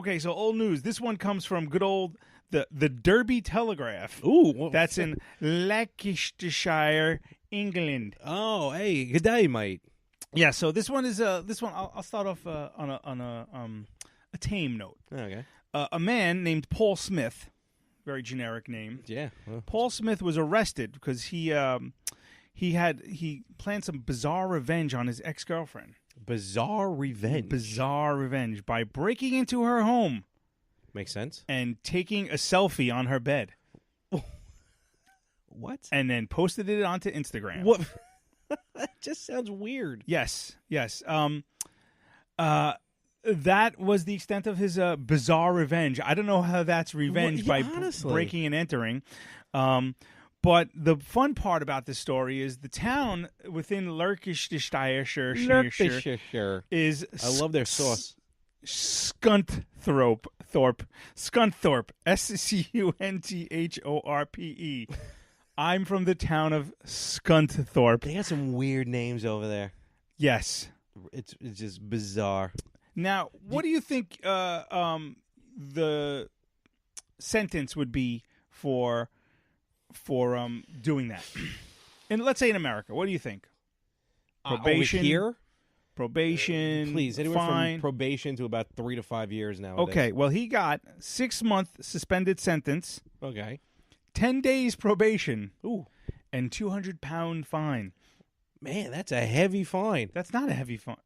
Okay, so old news. This one comes from good old the Derby Telegraph. Ooh. That's in Lancashire, England. Oh, hey, good day, mate. Yeah, so this one is I'll start off on a tame note. Okay. A man named Paul Smith, very generic name. Yeah. Well, Paul Smith was arrested because he planned some bizarre revenge on his ex-girlfriend. bizarre revenge. Bizarre revenge by breaking into her home Makes sense. and taking a selfie on her bed What? and then posted it onto Instagram. What? That just sounds weird. Yes. That was the extent of his bizarre revenge. I don't know how that's revenge Well, yeah, by honestly. breaking and entering. But the fun part about this story is the town within Lancashire Sure. is I love their sauce. Scunthorpe. Scunthorpe. Scunthorpe. I'm from the town of Scunthorpe. They got some weird names over there. Yes. It's just bizarre. Now, what do you think the sentence would be for doing that? And let's say in America, what do you think? Probation over here? Probation, Please, anywhere fine. from probation to about 3 to 5 years now. Okay, well, he got 6-month suspended sentence, Okay. 10 days probation, Ooh, and £200 fine. man, that's a heavy fine. That's not a heavy fine.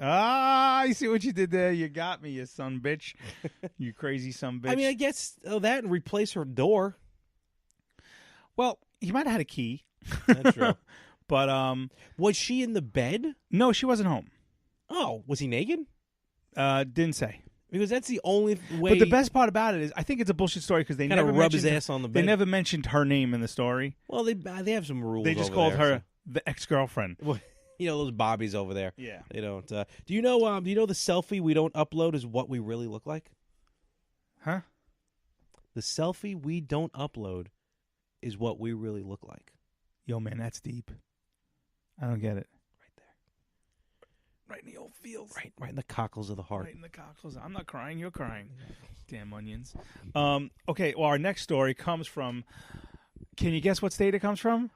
Ah, I see what you did there. You got me, you son bitch. You crazy son bitch. I mean, I guess that and replace her door. well, he might have had a key. That's true. But Was she in the bed? no, she wasn't home. Oh, was he naked? Didn't say. Because that's the only way. But the best part about it is, I think it's a bullshit story because they Kinda never rub his mentioned- ass on the They bed. never mentioned her name in the story. Well, they have some rules. They just over called there, her the ex-girlfriend. So. You know those bobbies over there. Yeah. They don't. Do you know? Do you know the selfie we don't upload is what we really look like? Huh? The selfie we don't upload is what we really look like. Yo, man, that's deep. I don't get it. Right there. Right in the old fields. Right in the cockles of the heart. Right in the cockles. I'm not crying. You're crying. Damn onions. Okay, well, our next story comes from... Can you guess what state it comes from?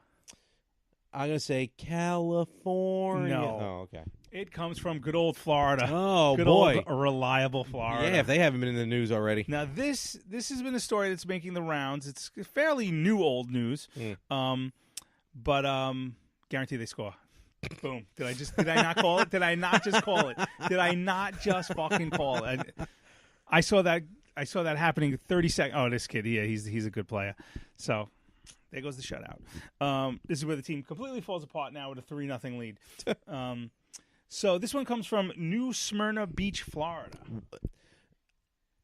I'm gonna say California. No. Oh, okay. It comes from good old Florida. Oh, good boy. old reliable Florida. Yeah, if they haven't been in the news already. Now this has been a story that's making the rounds. It's fairly new old news. But guarantee they score. Boom. Did I not call it? Did I not just call it? Did I not just fucking call it? I saw that happening 30 seconds. Oh, this kid, yeah, he's a good player. So there goes the shutout. This is where the team completely falls apart now with a 3-0 lead. So this one comes from New Smyrna Beach, Florida.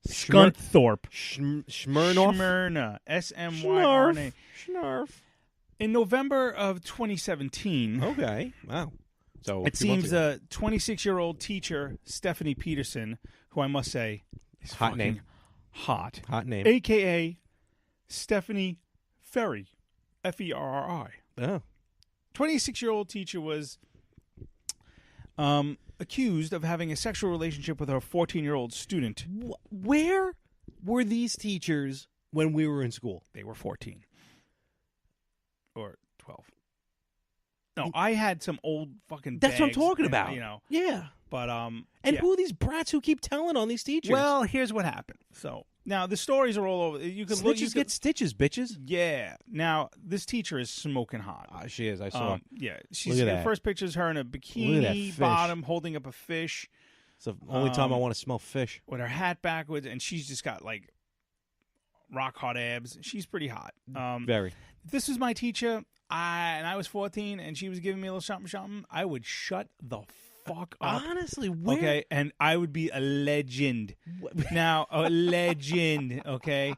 Scunthorpe. Smirnoff. Smyrna. Smyrna. Schnarf. In November of 2017, Okay. Wow. So it seems a 26-year-old teacher, Stephanie Peterson, who I must say is Hot fucking name. hot, Hot name. a.k.a. Stephanie Ferry, Ferri. Oh. 26-year-old teacher was accused of having a sexual relationship with her 14-year-old student. Where were these teachers when we were in school? They were 14 or 12. No, I had some old fucking. That's what I'm bags, talking about. You know, Yeah. but And yeah. who are these brats who keep telling on these teachers? Well, here's what happened. So now the stories are all over. You can look. Snitches get stitches, bitches. Yeah. Now this teacher is smoking hot. She is. I saw. Yeah. She's Look at the that. first picture is her in a Look at that bikini fish. bottom, holding up a fish It's the only time I want to smell fish. with her hat backwards, and she's just got like rock hard abs. She's pretty hot. Very. If this was my teacher, and I was 14, and she was giving me a little something, I would shut the fuck up. Honestly, where? Okay, and I would be a legend. Now, a legend, okay?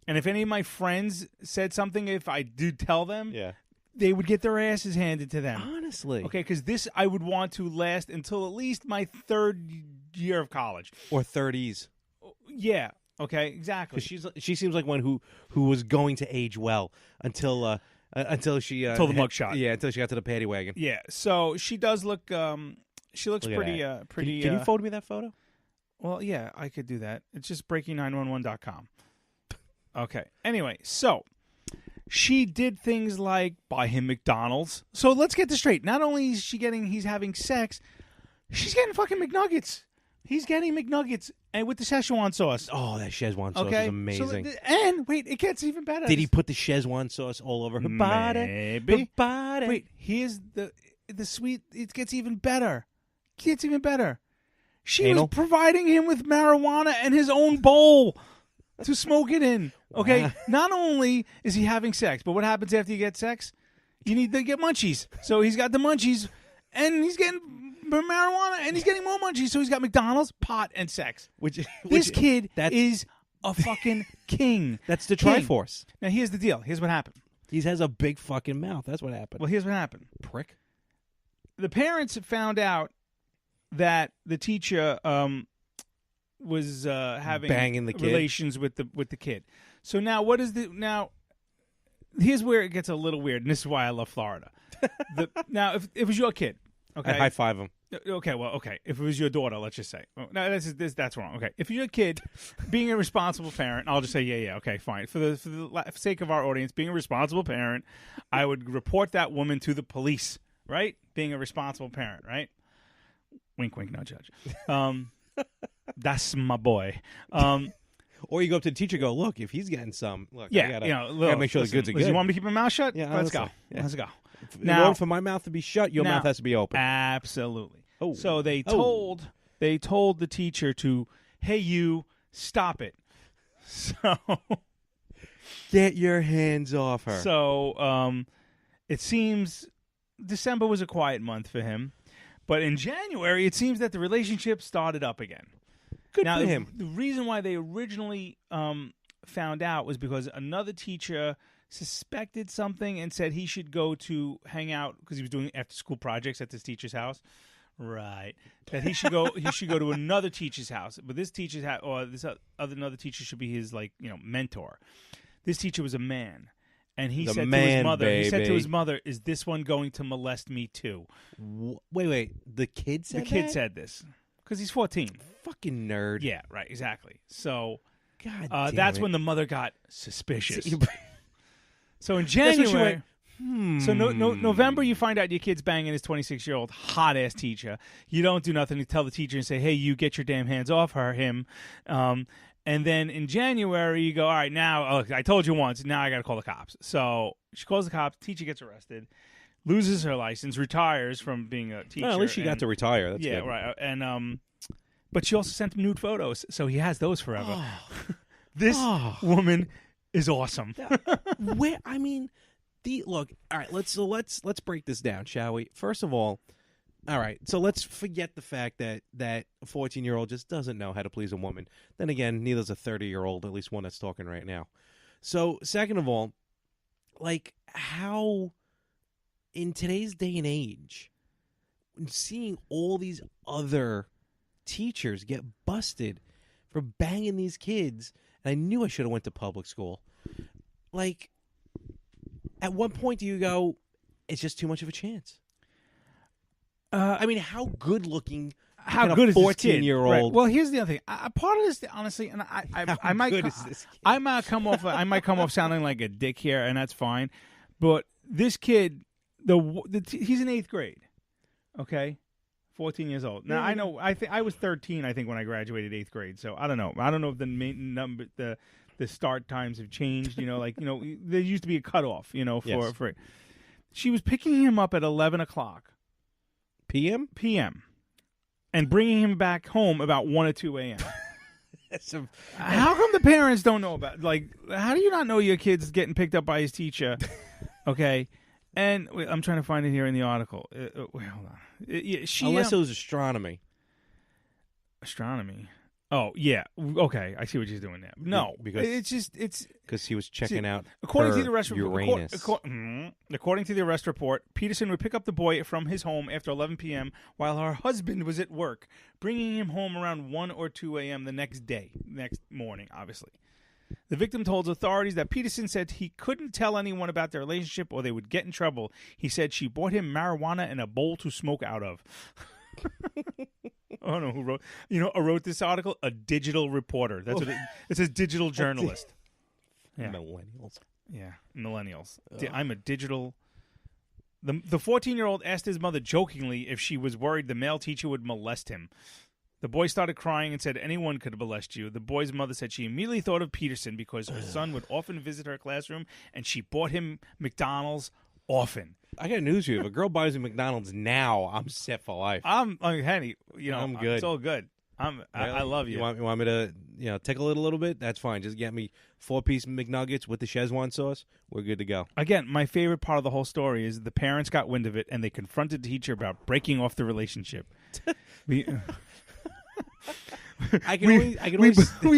And if any of my friends said something, if I do tell them, Yeah. they would get their asses handed to them. Honestly. Okay, because this I would want to last until at least my 3rd year of college. Or 30s. Yeah, okay, exactly. Because she seems like one who was going to age well until she Until the mugshot. Yeah, until she got to the paddy wagon. Yeah, so she does look. She looks Look at pretty. that. Pretty. Can you forward me that photo? Well, yeah, I could do that. It's just breaking911.com. Okay. Anyway, so she did things like buy him McDonald's. So let's get this straight. Not only is he's having sex, she's getting fucking McNuggets. He's getting McNuggets and with the Szechuan sauce. Oh, that Szechuan sauce Okay, is amazing. and wait, it gets even better. Did he put the Szechuan sauce all over her body? Maybe. Her body. Wait, here's the sweet. It gets even better. It gets even better. She Anal? was providing him with marijuana and his own bowl to smoke it in. Okay, Wow. not only is he having sex, but what happens after you get sex? You need to get munchies. So he's got the munchies, and he's getting marijuana, and he's getting more munchies. So he's got McDonald's, pot, and sex. This kid is a fucking king. That's the King. Triforce. Now here's the deal. Here's what happened. He has a big fucking mouth. That's what happened. Well, here's what happened. Prick. The parents found out that the teacher was having Banging the kid. relations with the kid. So now here's where it gets a little weird, and this is why I love Florida. Now, if it was your kid, okay, I high five him. okay, well, okay, if it was your daughter, let's just say, no, that's wrong. Okay, if you're a kid, being a responsible parent, I'll just say, yeah, okay, fine. For the sake of our audience, being a responsible parent, I would report that woman to the police, right? Being a responsible parent, right? Wink, wink, no judge. That's my boy. Or you go up to the teacher and go, look, if he's getting some, look, Yeah, I gotta, gotta make sure the goods are good. You want me to keep my mouth shut? Yeah, let's go. honestly, yeah. Let's go. In Now- order for my mouth to be shut, your mouth has to be open. Absolutely. Oh. So they told the teacher to, hey, you stop it. So Get your hands off her. so it seems December was a quiet month for him, but in January it seems that the relationship started up again. Good Now, for him. The reason why they originally found out was because another teacher suspected something and said he should go to hang out because he was doing after-school projects at this teacher's house. Right. That he should go. He should go to another teacher's house, but this teacher's house, or this another teacher should be his mentor. This teacher was a man, and he said to his mother, baby. "He said to his mother, is this one going to molest me too?" Wait. The kid said The kid that? said this because he's 14. Fucking nerd. Yeah, right, exactly. So God damn that's it. when the mother got suspicious. See, So in That's when she January, went, so November, you find out your kid's banging his 26-year-old hot ass teacher. You don't do nothing to tell the teacher and say, "Hey, you get your damn hands off him." And then in January, you go, "All right, now I told you once. Now I got to call the cops." So she calls the cops. Teacher gets arrested, loses her license, retires from being a teacher. Well, at least she got and- to retire. That's yeah, good. right. And but she also sent him nude photos, so he has those forever. This woman is awesome. Where I mean, look. All right, let's break this down, shall we? First of all right. So let's forget the fact that a 14-year-old just doesn't know how to please a woman. Then again, neither's a 30-year-old, at least one that's talking right now. So second of all, like how in today's day and age, seeing all these other teachers get busted for banging these kids, and I knew I should have went to public school. Like, at what point do you go, it's just too much of a chance? I mean, how good looking How can good a is this kid? 14-year-old? Right. Well, here's the other thing. Part of this, honestly, and I might, good is this kid? I might come off sounding like a dick here, and that's fine. But this kid, he's in 8th grade. Okay, 14 years old. Now I know. I was 13. I think when I graduated 8th grade. So I don't know. I don't know if the main number the start times have changed. There used to be a cutoff. For it. She was picking him up at 11 o'clock PM? and bringing him back home about 1 or 2 a.m. How come the parents don't know about? Like, how do you not know your kid's getting picked up by his teacher? Okay, and wait, I'm trying to find it here in the article. Wait, hold on. Unless it was astronomy. Astronomy. Oh yeah. Okay, I see what she's doing there. No, because it's because he was checking out according her to the arrest report. Uranus. According to the arrest report, Peterson would pick up the boy from his home after 11 p.m. while her husband was at work, bringing him home around 1 or 2 a.m. the next morning, obviously. The victim told authorities that Peterson said he couldn't tell anyone about their relationship or they would get in trouble. He said she bought him marijuana and a bowl to smoke out of. I don't know who wrote. You know, who wrote this article? A digital reporter. That's what it says. Digital journalist. Yeah. Millennials. Yeah, millennials. I'm a digital. The 14-year-old asked his mother jokingly if she was worried the male teacher would molest him. The boy started crying and said anyone could molest you. The boy's mother said she immediately thought of Peterson because her son would often visit her classroom, and she bought him McDonald's often. I got news for you. If a girl buys me McDonald's now, I'm set for life. Henny, I'm good. It's all good. I love you. You want me to tickle it a little bit? That's fine. Just get me 4-piece McNuggets with the Szechuan sauce. We're good to go. Again, my favorite part of the whole story is the parents got wind of it and they confronted the teacher about breaking off the relationship. We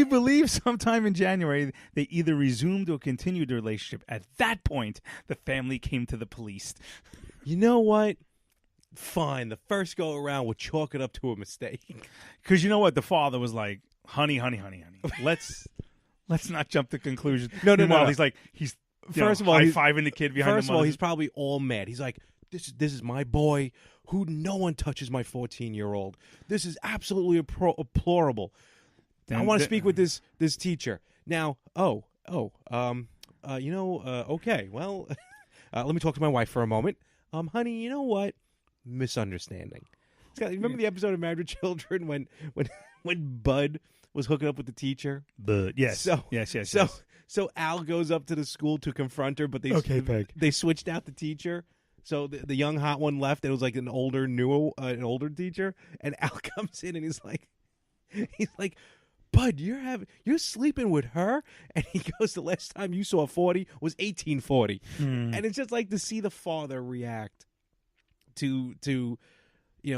believe sometime in January they either resumed or continued the relationship. At that point, the family came to the police. You know what? Fine. The first go around, we'll chalk it up to a mistake. Because you know what? The father was like, honey. Let's not jump to conclusions. No. He's like, first of all, high-fiving the kid behind the First of all, he's probably all mad. He's like, this is my boy. No one touches my 14-year-old. This is absolutely deplorable. I want to speak with this teacher. Now, okay. Well, let me talk to my wife for a moment. Honey, you know what? Misunderstanding. Remember the episode of Married with Children when Bud was hooking up with the teacher? Bud, yes. Yes. So Al goes up to the school to confront her, but they switched out the teacher. So the young hot one left, and it was like an older teacher. And Al comes in and he's like, Bud, you're sleeping with her? And he goes, the last time you saw 40 was 1840. And it's just like to see the father react to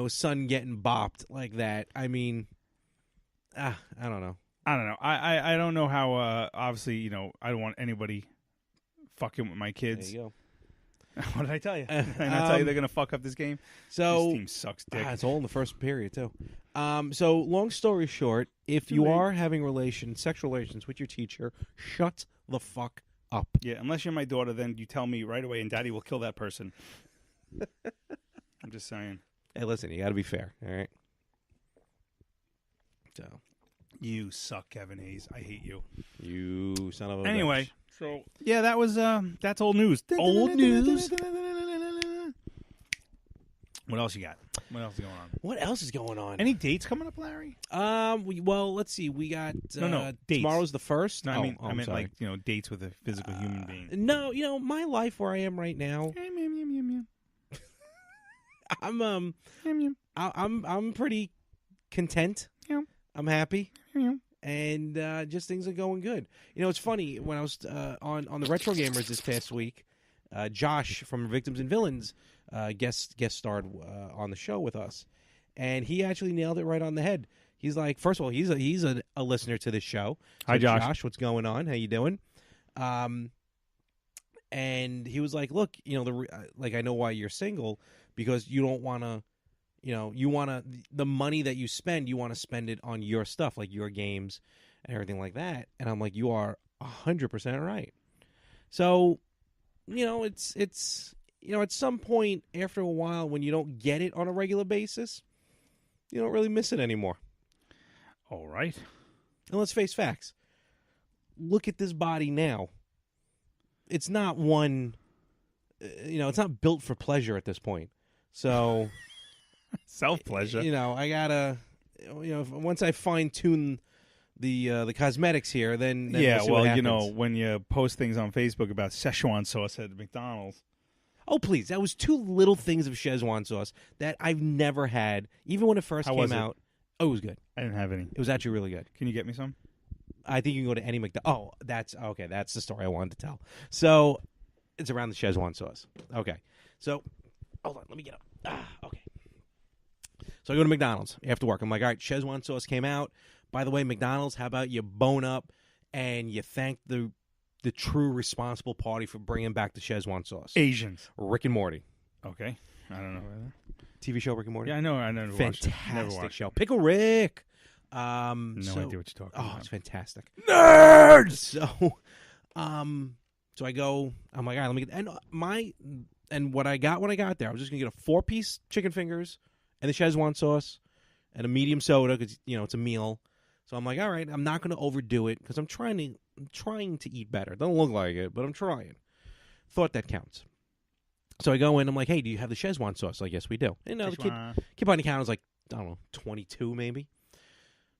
son getting bopped like that. I mean, I don't know. I don't know how. Obviously, I don't want anybody fucking with my kids. There you go. What did I tell you? Did I not tell you they're going to fuck up this game? So this team sucks dick. It's all in the first period, too. So long story short, if you are having sexual relations with your teacher, shut the fuck up. Yeah, unless you're my daughter, then you tell me right away and Daddy will kill that person. I'm just saying. Hey, listen, you got to be fair, all right? So. You suck, Kevin Hayes. I hate you. You son of a Anyway. bitch. So yeah, that's old news. Old news. What else you got? What else is going on? What else is going on? Any dates coming up, Larry? Let's see. We got dates. Tomorrow's the 1st. No, I meant like dates with a physical human being. No, my life where I am right now. I'm pretty content. Yeah. I'm happy. Yeah. And just things are going good. It's funny, when I was on the Retro Gamers this past week, Josh from Victims and Villains guest starred on the show with us, and he actually nailed it right on the head. He's like, first of all, he's a listener to this show. So hi, Josh. Josh, what's going on? How you doing? And he was like, look, I know why you're single, because you don't want to. You want to, the money that you spend, you want to spend it on your stuff, like your games and everything like that. And I'm like, you are 100% right. So, it's at some point after a while, when you don't get it on a regular basis, you don't really miss it anymore. All right. And let's face facts. Look at this body now. It's not it's not built for pleasure at this point. So... Self-pleasure. I gotta, once I fine-tune the cosmetics here, then yeah, we'll see what happens. when you post things on Facebook about Szechuan sauce at McDonald's. Oh, please. That was 2 little things of Szechuan sauce that I've never had, even when it first came out. Oh, it was good. I didn't have any. It was actually really good. Can you get me some? I think you can go to any McDonald's. Oh, that's okay. That's the story I wanted to tell. So, it's around the Szechuan sauce. Okay. So, hold on. Let me get up. Okay. So I go to McDonald's after work. I'm like, all right, Szechuan sauce came out. By the way, McDonald's, how about you bone up and you thank the true responsible party for bringing back the Szechuan sauce? Asians. Rick and Morty. Okay. I don't know. TV show Rick and Morty? Yeah, I know. I never watched it. Fantastic show. Pickle Rick. No idea what you're talking about. Oh, it's fantastic. Nerds! So I go, I'm like, all right, let me get, and what I got when I got there, I was just going to get a 4-piece chicken fingers and the Szechuan sauce, and a medium soda because it's a meal. So I'm like, all right, I'm not going to overdo it because I'm trying to eat better. Doesn't look like it, but I'm trying. Thought that counts. So I go in. I'm like, hey, do you have the Szechuan sauce? Like, yes, we do. And the kid behind the counter was like, I don't know, 22 maybe.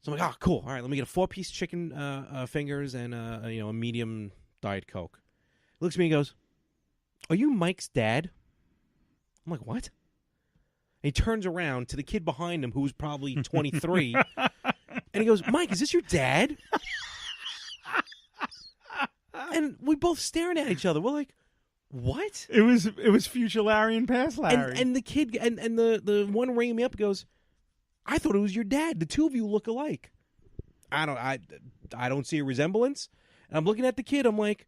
So I'm like, oh, cool. All right, let me get a 4-piece chicken fingers and a medium Diet Coke. He looks at me and goes, are you Mike's dad? I'm like, what? And he turns around to the kid behind him who's probably 23. And he goes, Mike, is this your dad? And we both staring at each other. We're like, what? It was future Larry and past Larry. And the kid and the one ringing me up goes, I thought it was your dad. The two of you look alike. I don't see a resemblance. And I'm looking at the kid. I'm like,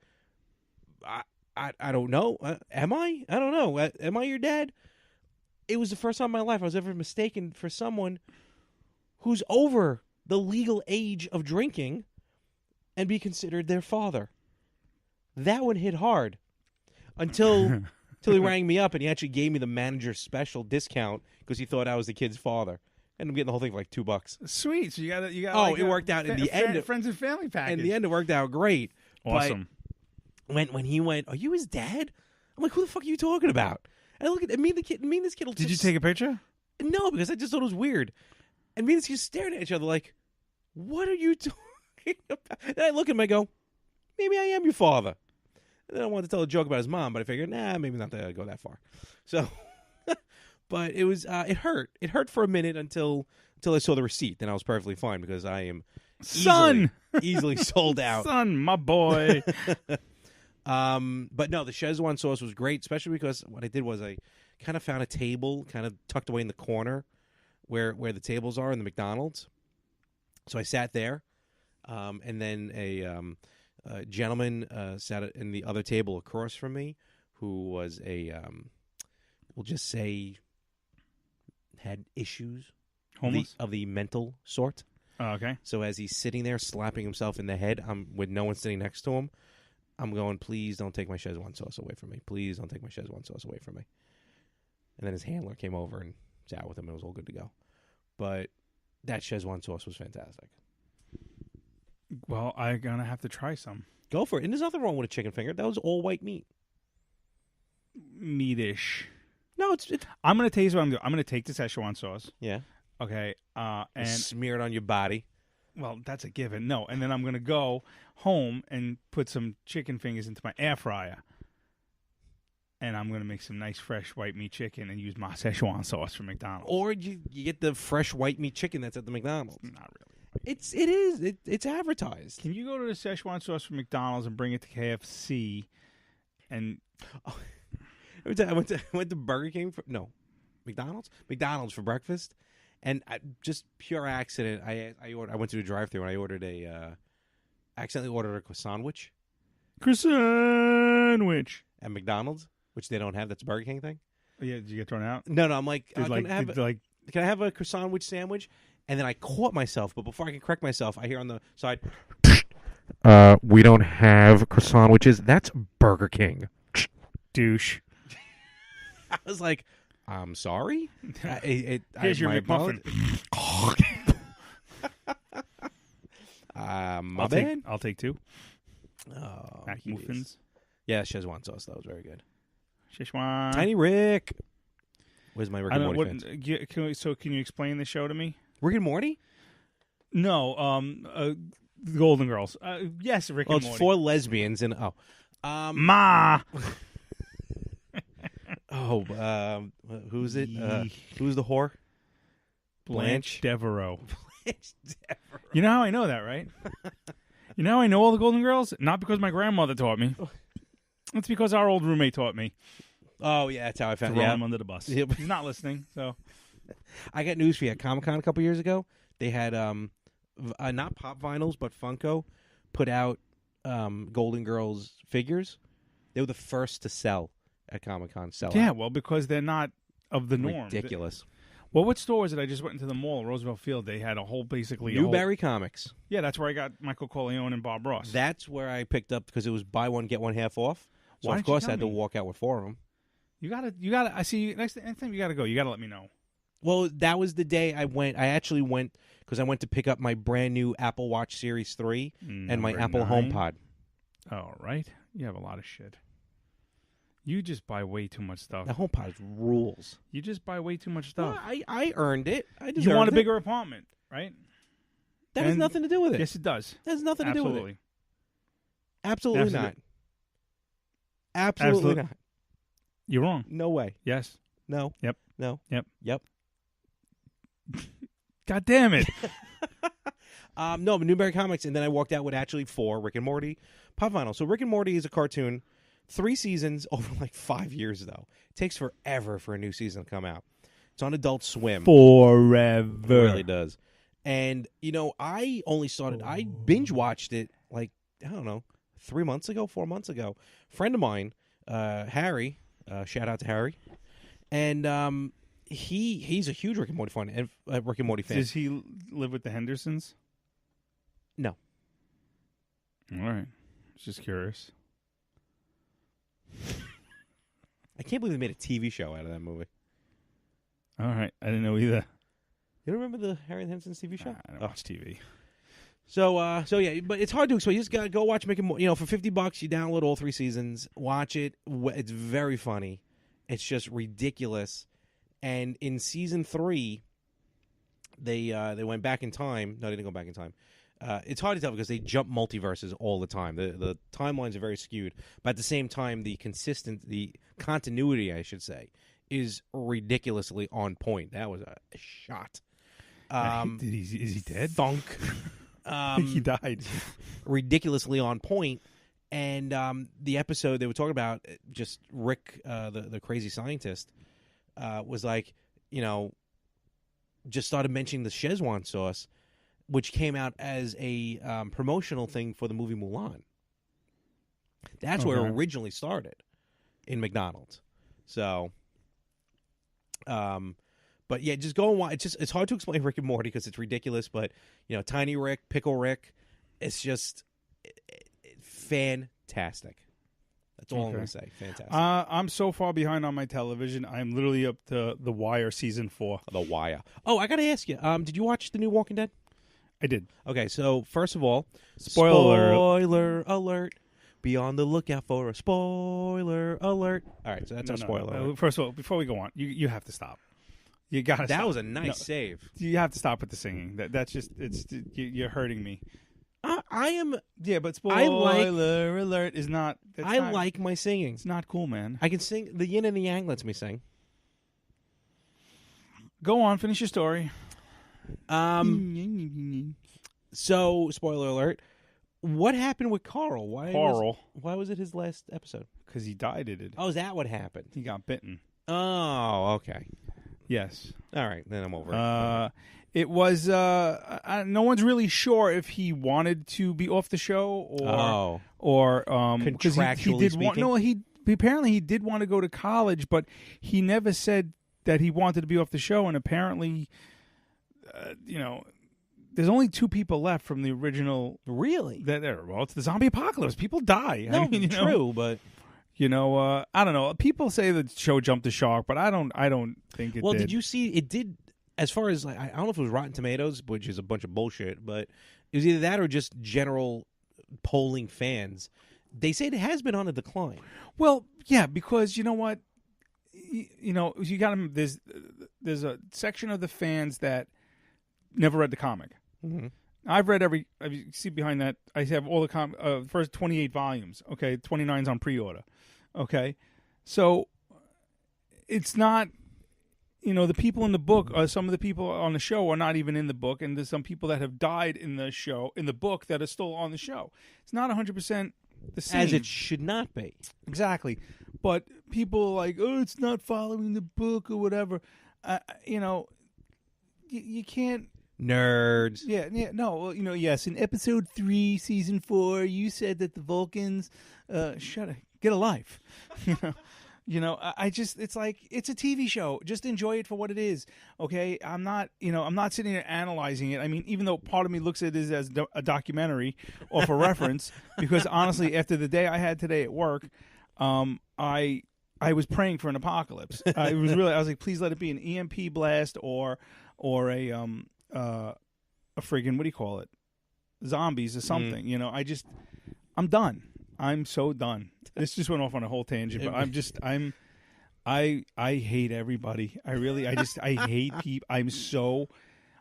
I don't know. Am I? I don't know. Am I your dad? It was the first time in my life I was ever mistaken for someone who's over the legal age of drinking and be considered their father. That one hit hard until he rang me up and he actually gave me the manager's special discount because he thought I was the kid's father. And I'm getting the whole thing for like $2. Sweet. So you got Oh, it worked out in the end. Friends and family package. In the end, it worked out great. Awesome. But when he went, are you his dad? I'm like, who the fuck are you talking about? And I look at me and this kid. Did you take a picture? No, because I just thought it was weird. And me and this kid staring at each other like, what are you talking about? And I look at him and I go, maybe I am your father. And then I wanted to tell a joke about his mom, but I figured, maybe not to go that far. So, but it was, it hurt. It hurt for a minute until I saw the receipt. Then I was perfectly fine because I am easily sold out. Son, my boy. But no, the Szechuan sauce was great, especially because what I did was I kind of found a table kind of tucked away in the corner where the tables are in the McDonald's. So I sat there, and then a gentleman sat in the other table across from me who was we'll just say, had issues. Homeless? Of the mental sort. Oh, okay. So as he's sitting there slapping himself in the head, with no one sitting next to him, I'm going, please don't take my Szechuan sauce away from me. Please don't take my Szechuan sauce away from me. And then his handler came over and sat with him. It was all good to go. But that Szechuan sauce was fantastic. Well, I'm going to have to try some. Go for it. And there's nothing wrong with a chicken finger. That was all white meat. Meatish. No, it's I'm going to tell you what I'm doing. I'm going to take the Szechuan sauce. Yeah. Okay. And smear it on your body. Well, that's a given. No. And then I'm going to go home and put some chicken fingers into my air fryer. And I'm going to make some nice fresh white meat chicken and use my Szechuan sauce from McDonald's. Or you get the fresh white meat chicken that's at the McDonald's. Not really. It's advertised. Can you go to the Szechuan sauce from McDonald's and bring it to KFC? And I went to Burger King McDonald's for breakfast, and just pure accident. I went to the drive-thru and I accidentally ordered a croissant-wich. Croissant-wich At McDonald's, which they don't have. That's a Burger King thing. Yeah, did you get thrown out? No, I'm like, can I have a croissant-wich sandwich? And then I caught myself, but before I can correct myself, I hear on the side, we don't have croissant-wiches. That's Burger King. Douche. I was like, I'm sorry? Here's your McMuffin. My bad? I'll take two. Oh, McMuffins. Yeah, Szechuan sauce. That was very good. Szechuan. Tiny Rick. Where's my Rick and Morty fans? Can you explain the show to me? Rick and Morty? No, the Golden Girls. Yes, Rick and Morty. It's 4 lesbians and Ma. Who's it? Who's the whore? Blanche Devereaux. Blanche Devereaux. You know how I know that, right? You know how I know all the Golden Girls? Not because my grandmother taught me. It's because our old roommate taught me. Oh, yeah, that's how I found him. Throw him under the bus. Yep. He's not listening, so. I got news for you. At Comic-Con a couple years ago, they had, not Pop Vinyls, but Funko put out Golden Girls figures. They were the first to sell at Comic-Con. Yeah, well, because they're not of the norm. Ridiculous. Well, what store was it? I just went into the mall, Roosevelt Field. They had a whole, basically... Newberry Comics. Yeah, that's where I got Michael Corleone and Bob Ross. That's where I picked up, because it was buy one, get one half off. So, of course, I had to walk out with 4 of them. You gotta. I see. Next time you gotta go. You gotta let me know. Well, that was the day I went. I actually went because I went to pick up my brand new Apple Watch Series 3 and my Number Apple 9. HomePod. Oh, right. You have a lot of shit. You just buy way too much stuff. The HomePod rules. You just buy way too much stuff. Well, I earned it. I deserved You want a it. bigger apartment, right? That has and- nothing to do with it. Yes, it does. That has nothing to do with it. Absolutely. Absolutely Absolute- not. Absolutely Absolute- not. You're wrong. No way. Yes. No. Yep. No. Yep. Yep. God damn it. No, but Newberry Comics, and then I walked out with actually 4 Rick and Morty pop vinyl. So Rick and Morty is a cartoon, 3 seasons over like 5 years though. It takes forever for a new season to come out. It's on Adult Swim. Forever. It really does. And I only started. I binge watched it like I don't know, 4 months ago. Friend of mine, Harry. Shout out to Harry. And he's a huge Rick and Morty fan. Rick and Morty fan. Does he live with the Hendersons? No. All right. Just curious. I can't believe they made a TV show out of that movie. All right. I didn't know either. You don't remember the Harry and the Hendersons TV show? I don't watch TV. So yeah, but it's hard to explain. You just gotta go watch Rick and Morty. For $50, you download all 3 seasons, watch it. It's very funny. It's just ridiculous. And in season 3, they went back in time. No, they didn't go back in time. It's hard to tell because they jump multiverses all the time. The timelines are very skewed, but at the same time, the continuity, I should say, is ridiculously on point. That was a shot. Is he dead? Thunk. He died. Ridiculously on point. And the episode they were talking about, just Rick, the crazy scientist, was like, just started mentioning the Szechuan sauce, which came out as a promotional thing for the movie Mulan. That's where it originally started in McDonald's. So, but yeah, just go and watch. It's hard to explain Rick and Morty because it's ridiculous. But Tiny Rick, Pickle Rick, it's just fantastic. That's all I'm going to say. Fantastic. I'm so far behind on my television. I'm literally up to The Wire season 4. The Wire. Oh, I got to ask you. Did you watch the new Walking Dead? I did. Okay, so first of all, Spoiler alert. Be on the lookout for a spoiler alert. All right, so that's our spoiler alert. First of all, before we go on, you have to stop. You got to stop. That was a nice save. You have to stop with the singing. That's just you're hurting me. I am. Yeah, but spoiler alert is not. Like my singing. It's not cool, man. I can sing. The yin and the yang lets me sing. Go on, finish your story. So, spoiler alert. What happened with Carl? Why was it his last episode? Because he died. Oh, is that what happened? He got bitten. Oh, okay. Yes. All right, then I'm over it. It was. No one's really sure if he wanted to be off the show or contractually he did speaking. Apparently he did want to go to college, but he never said that he wanted to be off the show. And apparently, there's only 2 people left from the original. Really? Well, it's the zombie apocalypse. People die. No, I mean, true, but I don't know. People say the show jumped the shark, but I don't think it did. Well, did you see it did? As far as I don't know if it was Rotten Tomatoes, which is a bunch of bullshit, but it was either that or just general polling fans. They say it has been on a decline. Well, yeah, because you know what, you got them. There's a section of the fans that never read the comic. Mm-hmm. I've read every. You see behind that, I have all the first 28 volumes. Okay, 29's on pre-order. Okay, so it's not. The people in the book, some of the people on the show are not even in the book, and there's some people that have died in the book that are still on the show. It's not 100% the same. As it should not be. Exactly. But people are like, oh, it's not following the book or whatever. You can't. Nerds. Yeah, no, well, yes, in episode 3, season 4, you said that the Vulcans, get a life. It's like, it's a TV show. Just enjoy it for what it is. Okay. I'm not sitting there analyzing it. I mean, even though part of me looks at it as a documentary or for reference, because honestly, after the day I had today at work, I I was praying for an apocalypse. It was really. I was like, please let it be an EMP blast or a friggin' what do you call it? Zombies or something. You know, I'm done. I'm so done. This just went off on a whole tangent, but I hate everybody. I hate people.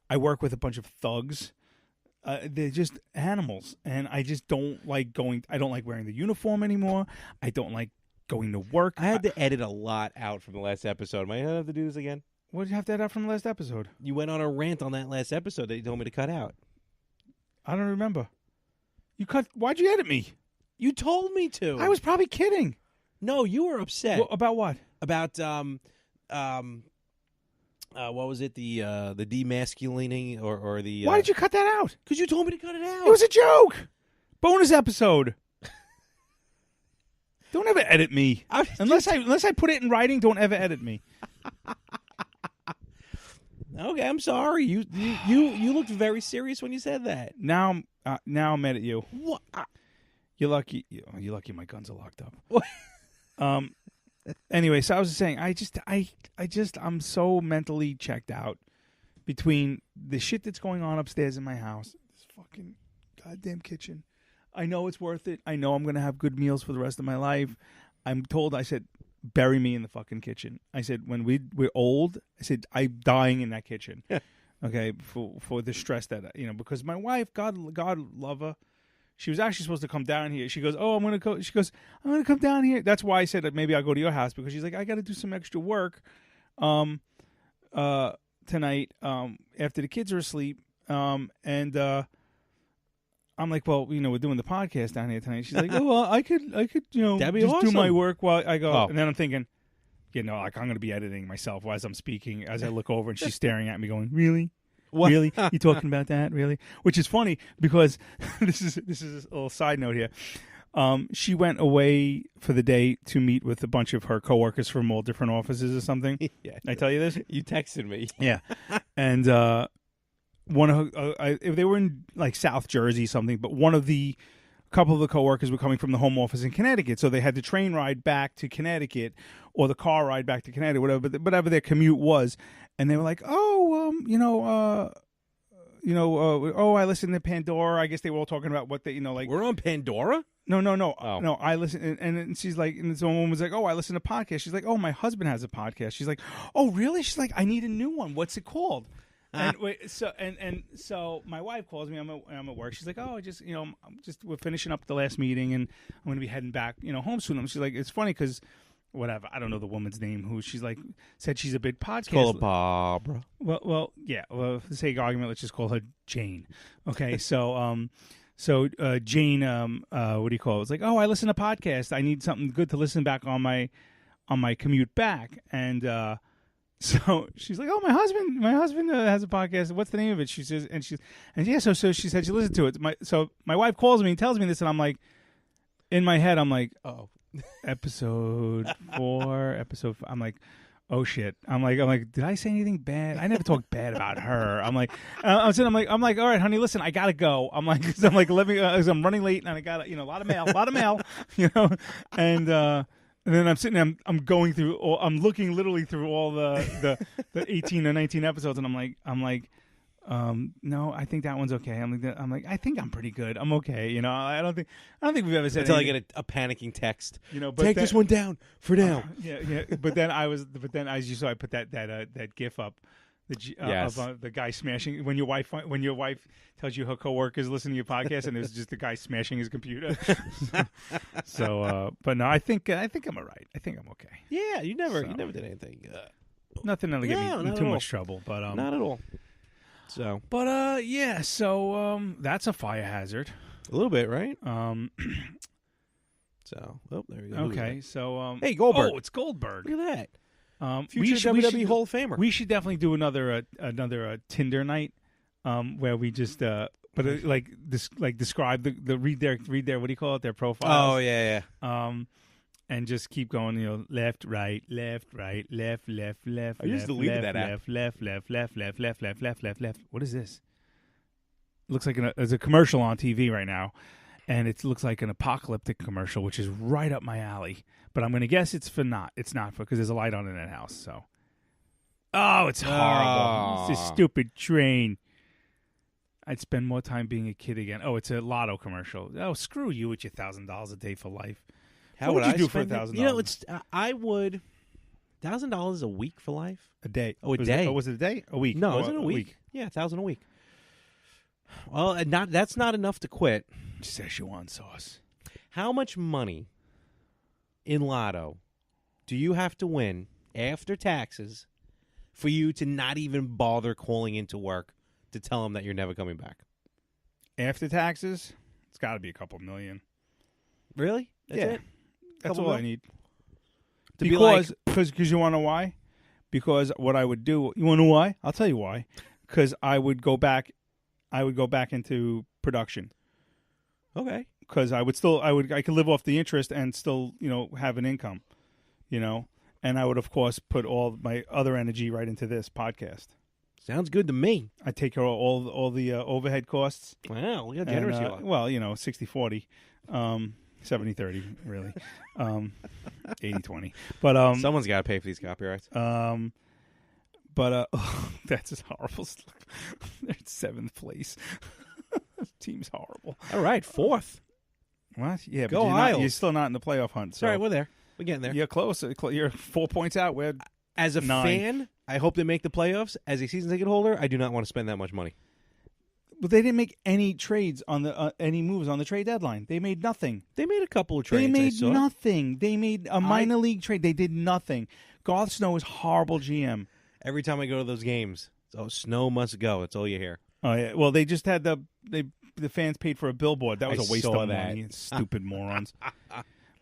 I work with a bunch of thugs. They're just animals, and I just don't like going. I don't like wearing the uniform anymore. I don't like going to work. I had to edit a lot out from the last episode. Am I gonna have to do this again? What did you have to edit out from the last episode? You went on a rant on that last episode that you told me to cut out. I don't remember. Why'd you edit me? You told me to. I was probably kidding. No, you were upset. Well, about what? About what was it? The demasculating or the. Why did you cut that out? Because you told me to cut it out. It was a joke. Bonus episode. Don't ever edit me. Unless I put it in writing, don't ever edit me. Okay, I'm sorry. You looked very serious when you said that. Now I'm mad at you. What? You're lucky. You're lucky my guns are locked up. What? Anyway, so I was just saying, I'm so mentally checked out between the shit that's going on upstairs in my house, this fucking goddamn kitchen. I know it's worth it. I know I'm going to have good meals for the rest of my life. I'm told, I said, bury me in the fucking kitchen. I said, when we're old, I said, I'm dying in that kitchen. Okay, for the stress that, because my wife, God love her, she was actually supposed to come down here. She goes, I'm going to come down here. That's why I said that maybe I'll go to your house, because she's like, I got to do some extra work tonight after the kids are asleep. And I'm like, well, we're doing the podcast down here tonight. She's like, oh, well, I could, That'd be just awesome. do my work while I go. Oh. And then I'm thinking, like I'm going to be editing myself as I'm speaking, as I look over, and she's staring at me going, really? What? Really? You talking about that? Really? Which is funny because this is a little side note here. She went away for the day to meet with a bunch of her coworkers from all different offices or something. Yeah. Did I tell you this? You texted me. Yeah. And one of they were in like South Jersey something, but a couple of the coworkers were coming from the home office in Connecticut, so they had the train ride back to Connecticut or the car ride back to Connecticut, whatever their commute was, and they were like, I listened to Pandora. I guess they were all talking about what they, like. We're on Pandora? No. Oh. No, I listen, and she's like, and someone was like, oh, I listen to podcasts. She's like, oh, my husband has a podcast. She's like, oh, really? She's like, I need a new one. What's it called? And so my wife calls me. I'm at work. She's like, oh, we're finishing up the last meeting, and I'm going to be heading back, home soon. And she's like, it's funny because whatever, I don't know the woman's name who she's like said she's a big podcast. Call her Barbara. Well, yeah. Well, for the sake of argument, let's just call her Jane. Okay, so Jane, what do you call it? It's like, oh, I listen to podcasts. I need something good to listen back on my commute back, and so she's like, oh, my husband has a podcast. What's the name of it? She says, so she said she listened to it. So my wife calls me and tells me this, and I'm like, in my head, I'm like, oh, episode 4, I'm like, oh shit. I'm like, did I say anything bad? I never talked bad about her. I'm like, I'm like, all right, honey, listen, I gotta go. I'm like, let me. I'm running late, and I got a lot of mail, and then I'm sitting there, I'm going through, I'm looking literally through all the 18 or 19 episodes, and I'm like, no, I think that one's okay. I'm like, I think I'm pretty good. I'm okay. I don't think we've ever said until anything. I get a panicking text. But take this one down for now. Yeah. But then as you saw, I put that GIF up. Of the guy smashing when your wife tells you her coworkers listen to your podcast, and it's just the guy smashing his computer. So, but no, I think I'm all right. I think I'm okay. Yeah, you never did anything. Nothing that'll get me in too much trouble, but not at all. So, but yeah, so that's a fire hazard. A little bit, right? So, there you go. Okay, so hey, Goldberg. Oh, it's Goldberg. Look at that. Future WWE Hall of Famer. We should definitely do another Tinder night, where we just describe the read their what do you call it, their profiles. Oh yeah. And just keep going, left, right, left. I just deleted that app. Left. What is this? Looks like there's a commercial on TV right now, and it looks like an apocalyptic commercial, which is right up my alley. But I'm going to guess it's not because there's a light on in that house. So, oh, it's horrible. It's this stupid train. I'd spend more time being a kid again. Oh, it's a Lotto commercial. Oh, screw you with your $1,000 a day for life. How what would would you I do for spend it? $1,000? You know, it's I would $1,000 a week for life. A day. Oh, a day. Was it a day? A week? No, Oh, isn't it a week? Yeah, 1,000 a week. Well, that's not enough to quit. Szechuan sauce. How much money in Lotto do you have to win after taxes for you to not even bother calling into work to tell them that you're never coming back? After taxes, it's got to be a couple million. Really? That's Yeah. it? That's Couple all I mil? need. To be like- Because you want to know why? Because what I would do, you want to know why? I'll tell you why. Because I would go back into production. Okay. Because I could live off the interest and still, have an income, and I would of course put all my other energy right into this podcast. Sounds good to me. I take care of all the overhead costs. Wow, look how generous And, you are. well, 60-40, 70-30, really, 80-20. But Someone's got to pay for these copyrights. that's just horrible. They're in 7th place. Team's horrible. All right, 4th. What? Yeah, Go but Isles. you're still not in the playoff hunt. So Sorry, we're there. We're getting there. you're close. You're 4 points out. We're As a 9. fan, I hope they make the playoffs. As a season ticket holder, I do not want to spend that much money. But they didn't make any trades on the any moves on the trade deadline. They made nothing. They made a couple of trades. They I made saw. nothing. They made a minor league trade. They did nothing. Garth Snow is horrible GM. Every time I go to those games, Snow must go. That's all you hear. Oh yeah. Well, they just had the fans paid for a billboard. That was I a waste saw of that. money. Stupid morons.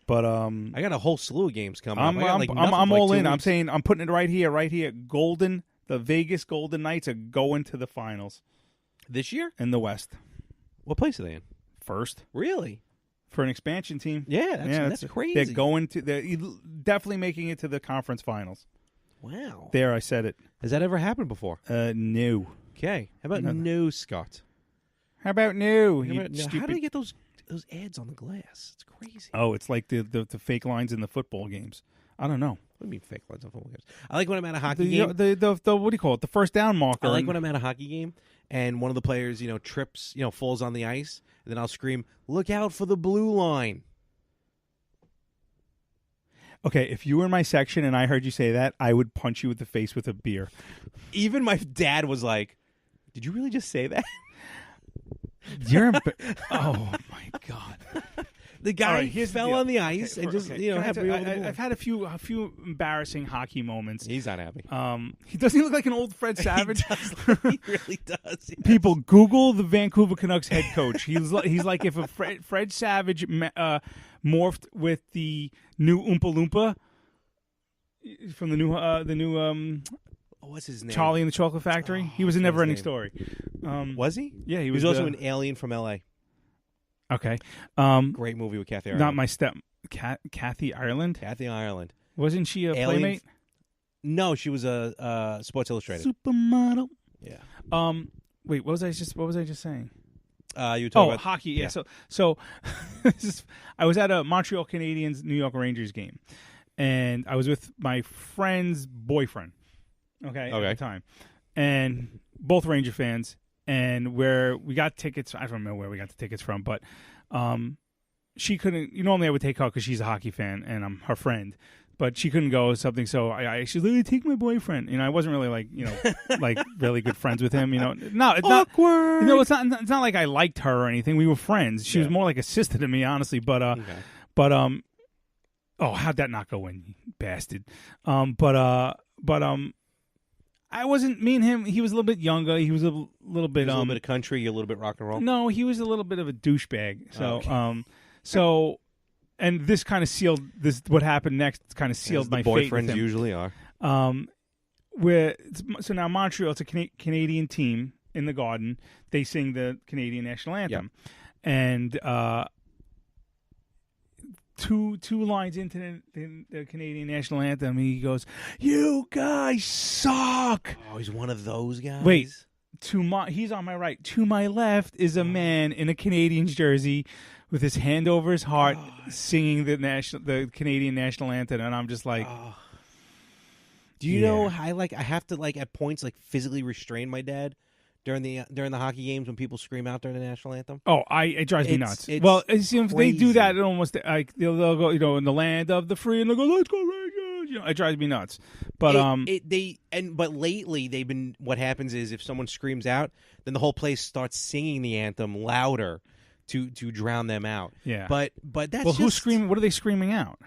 But I got a whole slew of games coming I'm up. I got like nothing I'm for like all 2 in. I'm weeks. saying I'm putting it right here. The Vegas Golden Knights are going to the finals This year? in the West. What place are they in? First Really? for an expansion team. Yeah, that's crazy. They're definitely making it to the conference finals. Wow. There, I said it. Has that ever happened before? No. Okay. How about Nothing. no, Scott? How about no? How You about no? How stupid. do they get those ads on the glass? It's crazy. Oh, it's like the fake lines in the football games. I don't know. What do you mean fake lines on football games? I like when I'm at a hockey The game. what do you call it? The first down marker. I like when I'm at a hockey game and one of the players, trips, falls on the ice, and then I'll scream, "Look out for the blue line!" Okay, if you were in my section and I heard you say that, I would punch you in the face with a beer. Even my dad was like, "Did you really just say that?" You're oh my god! The guy All right, here's the fell deal. on the ice and just Can I had tell me you, over the blue. I've had a few embarrassing hockey moments. He's not happy. He doesn't look like an old Fred Savage. He really does. Yes. People Google the Vancouver Canucks head coach. He's like if a Fred Savage morphed with the new Oompa Loompa from the new What's his name? Charlie and the Chocolate Factory. He was a what's his Never-Ending name? Story. Was he? Yeah, he He was was also the- an alien from L.A. Okay. Great movie with Kathy Ireland. Not my Kathy Ireland. Kathy Ireland. Wasn't she a Alien- playmate? No, she was a Sports Illustrated. Supermodel. Yeah. Wait, what was I just saying? You were talking Oh, about hockey. Yeah. So I was at a Montreal Canadiens New York Rangers game, and I was with my friend's boyfriend. Okay. At the time, and both Ranger fans, and we got tickets. I don't remember where we got the tickets from, but she couldn't. Normally I would take her because she's a hockey fan and I'm her friend. But she couldn't go or something, so I she's like, take my boyfriend. I wasn't really like really good friends with him. No, it's awkward. not. It's not like I liked her or anything. We were friends. She was more like a sister to me, honestly. But oh, how'd that not go in, you bastard? I wasn't. Me and him. He was a little bit younger. He was a little bit. a little bit of country, a little bit rock and roll. No, he was a little bit of a douchebag. So, and this kind of sealed this. What happened next kind of sealed As my the fate with boyfriends him. usually are. So now Montreal, it's a Canadian team in the Garden. They sing the Canadian national anthem, and two lines into the Canadian national anthem, he goes, "You guys suck." Oh, he's one of those guys. Wait. He's on my right. To my left is a man in a Canadiens jersey with his hand over his heart, singing the Canadian national anthem, and I'm just like, do you know how I have to at points physically restrain my dad during the hockey games when people scream out during the national anthem? Oh, it drives me nuts. It's Well, it seems they do that. crazy. It almost they'll go, in the land of the free, and they'll go, "Let's go Rangers!" It drives me nuts. But but lately they've been. What happens is if someone screams out, then the whole place starts singing the anthem louder to drown them out. Yeah. But that's who's screaming? What are they screaming out?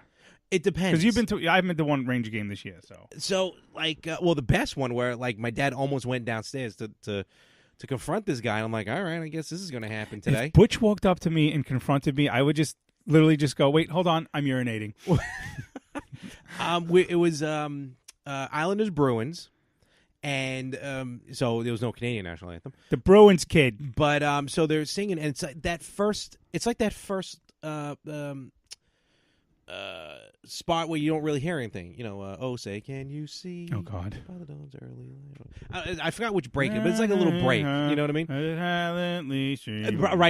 It depends. Because I've been to one Ranger game this year, so. So the best one where my dad almost went downstairs to confront this guy. And I'm like, all right, I guess this is going to happen today. If Butch walked up to me and confronted me, I would just literally just go, "Wait, hold on, I'm urinating." It was Islanders Bruins, and so there was no Canadian national anthem. The Bruins kid. But so they're singing, and it's like that first spot where you don't really hear anything. Oh, say, can you see? Oh God. By the dawn's early light. I forgot which break, but it's like a little break. You know what I mean?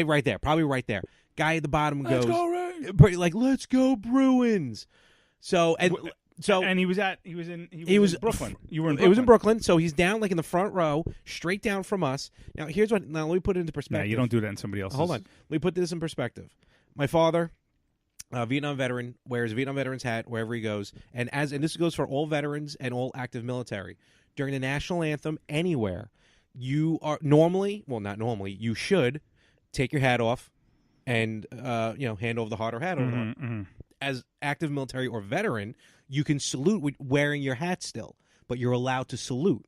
Right there, probably right there. Guy at the bottom goes, "Let's go Rangers!" "Let's go Bruins!" So and he was in Brooklyn. You were in Brooklyn. It was in Brooklyn, so he's down in the front row, straight down from us. Now let me put it into perspective. No, you don't do that in somebody else's. Hold on. Let me put this in perspective. My father, Vietnam veteran, wears a Vietnam veteran's hat wherever he goes, and this goes for all veterans and all active military. During the national anthem, anywhere, you are you should take your hat off and hand over the heart or hat over the heart. Mm-hmm. As active military or veteran, you can salute with wearing your hat still, but you're allowed to salute.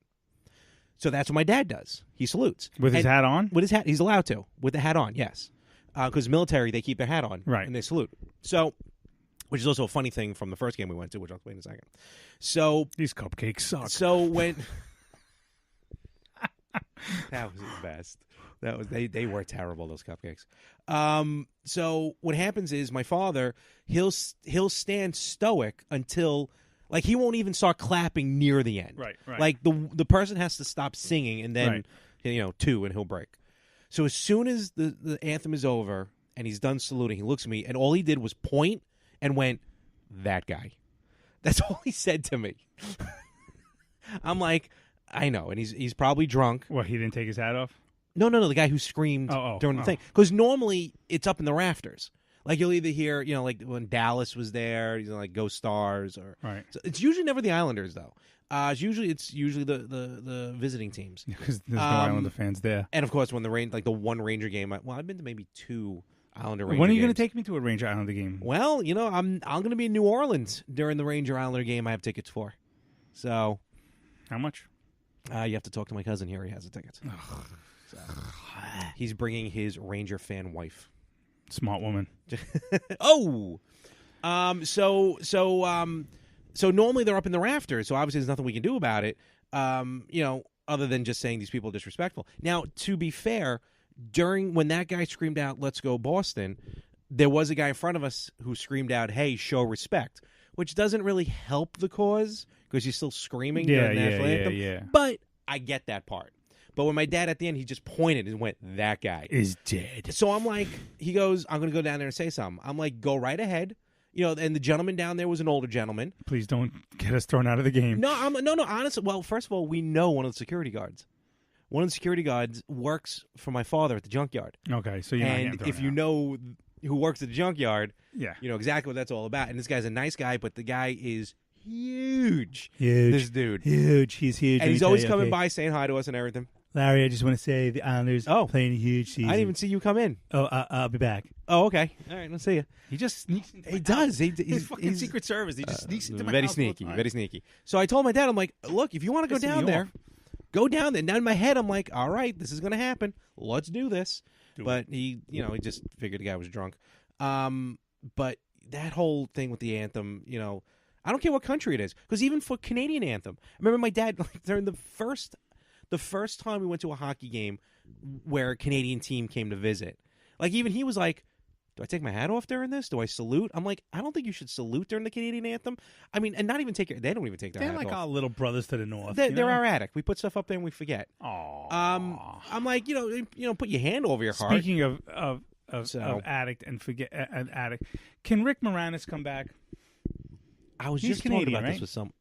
So that's what my dad does. He salutes With his hat on? With his hat, he's allowed to with the hat on. Yes, because military they keep their hat on, right, and they salute. So, which is also a funny thing from the first game we went to, which I'll explain in a second. So these cupcakes suck. So when that was the best. That was they were terrible, those cupcakes. So what happens is my father he'll stand stoic until he won't even start clapping near the end. Right. Like the person has to stop singing and then two and he'll break. So as soon as the anthem is over and he's done saluting, he looks at me and all he did was point and went, "That guy." That's all he said to me. I'm like, I know, and he's probably drunk. Well, he didn't take his hat off? No, the guy who screamed during the thing. Because normally it's up in the rafters. You'll either hear, when Dallas was there, Go Stars, or right. So it's usually never the Islanders though. It's usually the visiting teams because there's no Islander fans there. And of course, when the one Ranger game, I've been to maybe 2 Islander Ranger. When are you going to take me to a Ranger Islander game? Well, I'm going to be in New Orleans during the Ranger Islander game. I have tickets for. So, how much? You have to talk to my cousin here. He has the tickets. So, he's bringing his Ranger fan wife. Smart woman. So normally they're up in the rafters. So obviously there's nothing we can do about it. Other than just saying these people are disrespectful. Now, to be fair, when that guy screamed out, "Let's go Boston," there was a guy in front of us who screamed out, "Hey, show respect," which doesn't really help the cause because you're still screaming during the national anthem. Yeah. But I get that part. But when my dad at the end, he just pointed and went, "That guy is dead." So I'm like, he goes, "I'm going to go down there and say something." I'm like, "Go right ahead." And the gentleman down there was an older gentleman. Please don't get us thrown out of the game. No, honestly, well, first of all, we know one of the security guards. One of the security guards works for my father at the junkyard. Okay, so you're not getting thrown if you out. know who works at the junkyard, yeah, you know exactly what that's all about. And this guy's a nice guy, but the guy is huge. Huge. This dude. Huge. He's huge. And he's always coming by saying hi to us and everything. Larry, I just want to say the Islanders playing a huge season. I didn't even see you come in. Oh, I'll be back. Oh, okay. All right, let's see you. He just sneaks into He does. He's fucking Secret Service. He just sneaks into my very house. Very sneaky. So I told my dad, I'm like, look, if you want to go down there, go down there. Now in my head, I'm like, all right, this is going to happen. Let's do this. But he just figured the guy was drunk. But that whole thing with the anthem, I don't care what country it is, because even for Canadian anthem, I remember my dad during the first time we went to a hockey game where a Canadian team came to visit, even he was like, "Do I take my hat off during this? Do I salute?" I'm like, I don't think you should salute during the Canadian anthem. I mean, and not even they don't even take their hat off. They're like our little brothers to the north. They're our attic. We put stuff up there and we forget. Aww. I'm like, put your hand over your heart. Speaking of So- addict and forget an addict. Can Rick Moranis come back? I was He's just talking Canadian, about right? this with some.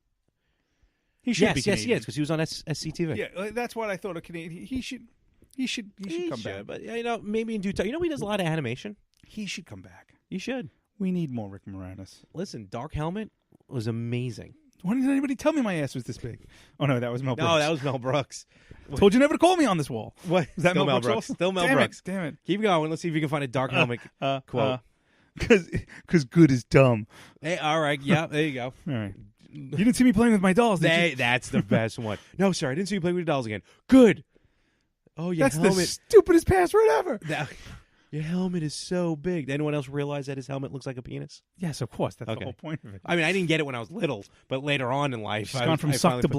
He should be Yes, Canadian. because he was on SCTV. Yeah, that's what I thought of Canadian. He should come back. But maybe in due time. He does a lot of animation. He should come back. You should We need more Rick Moranis. listen. Dark Helmet was amazing. Why didn't anybody tell me my ass was this big? Oh no, that was Mel Brooks. No, that was Mel Brooks. Told you never to call me on this wall. What? Is that Still Mel Brooks? Still Mel Damn Brooks. It, damn it. Keep going. Let's see if you can find a Dark Helmet quote. Because good is dumb. Hey, all right. Yeah, there you go. All right. You didn't see me playing with my dolls, did you? That's the best one. No, sir, I didn't see you playing with your dolls again. Good. Oh, your That's the helmet. stupidest password ever. Your helmet is so big. Did anyone else realize that his helmet looks like a penis? Yes, of course. That's Okay. the whole point of it. I mean, I didn't get it when I was little, but later on in life, It's I gone from I suck finally to put-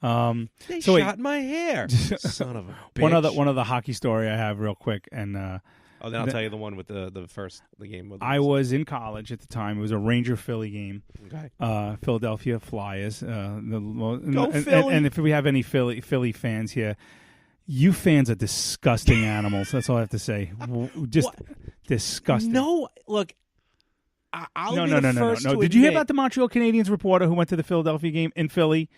blow. They So wait. shot my hair. Son of a bitch. One other hockey story I have real quick, and Oh, then I'll tell you the one with the game. With I was in college at the time. It was a Ranger Philly game. okay. Philadelphia Flyers. Go and, Philly! and if we have any Philly fans here, you fans are disgusting animals. That's all I have to say. Just What? disgusting. No, look. I'll no, be no, the no, no, first no. to Did you hear admit- about the Montreal Canadiens reporter who went to the Philadelphia game in Philly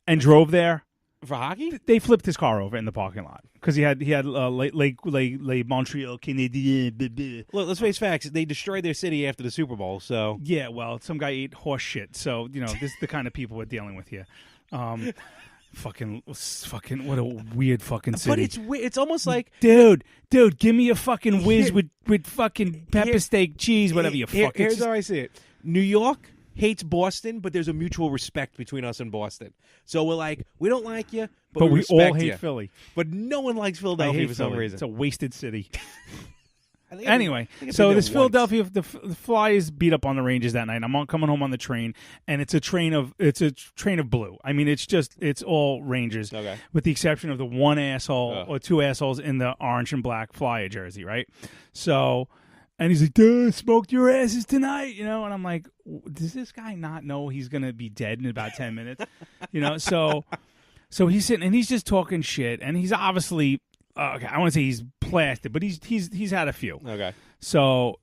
and drove there? for hockey? They flipped his car over in the parking lot because he had Les Montreal Canadiens. Blah, blah. Look, let's face facts. They destroyed their city after the Super Bowl, so Yeah, well, some guy ate horse shit. So, this is the kind of people we're dealing with here. Fucking, what a weird fucking city. but it's almost like Dude, give me a fucking whiz with fucking pepper steak, cheese, whatever you fuck. Here's It's just- how I see it. New York hates Boston, but there's a mutual respect between us and Boston. So we're like, we don't like you, but we respect all hate you. Philly. But no one likes I Philadelphia hate for some Philly. reason. It's a wasted city. I think I've Anyway, been so there this once. Philadelphia, the Flyers beat up on the Rangers that night. I'm coming home on the train, and it's a train of blue. I mean, it's all Rangers, Okay. with the exception of the one asshole Ugh. or two assholes in the orange and black Flyer jersey, right? So, and he's like, "Dude, smoked your asses tonight," and I'm like, does this guy not know he's gonna be dead in about 10 minutes? So he's sitting and he's just talking shit, and he's obviously. Okay, I want to say he's blasted, but he's had a few. Okay. So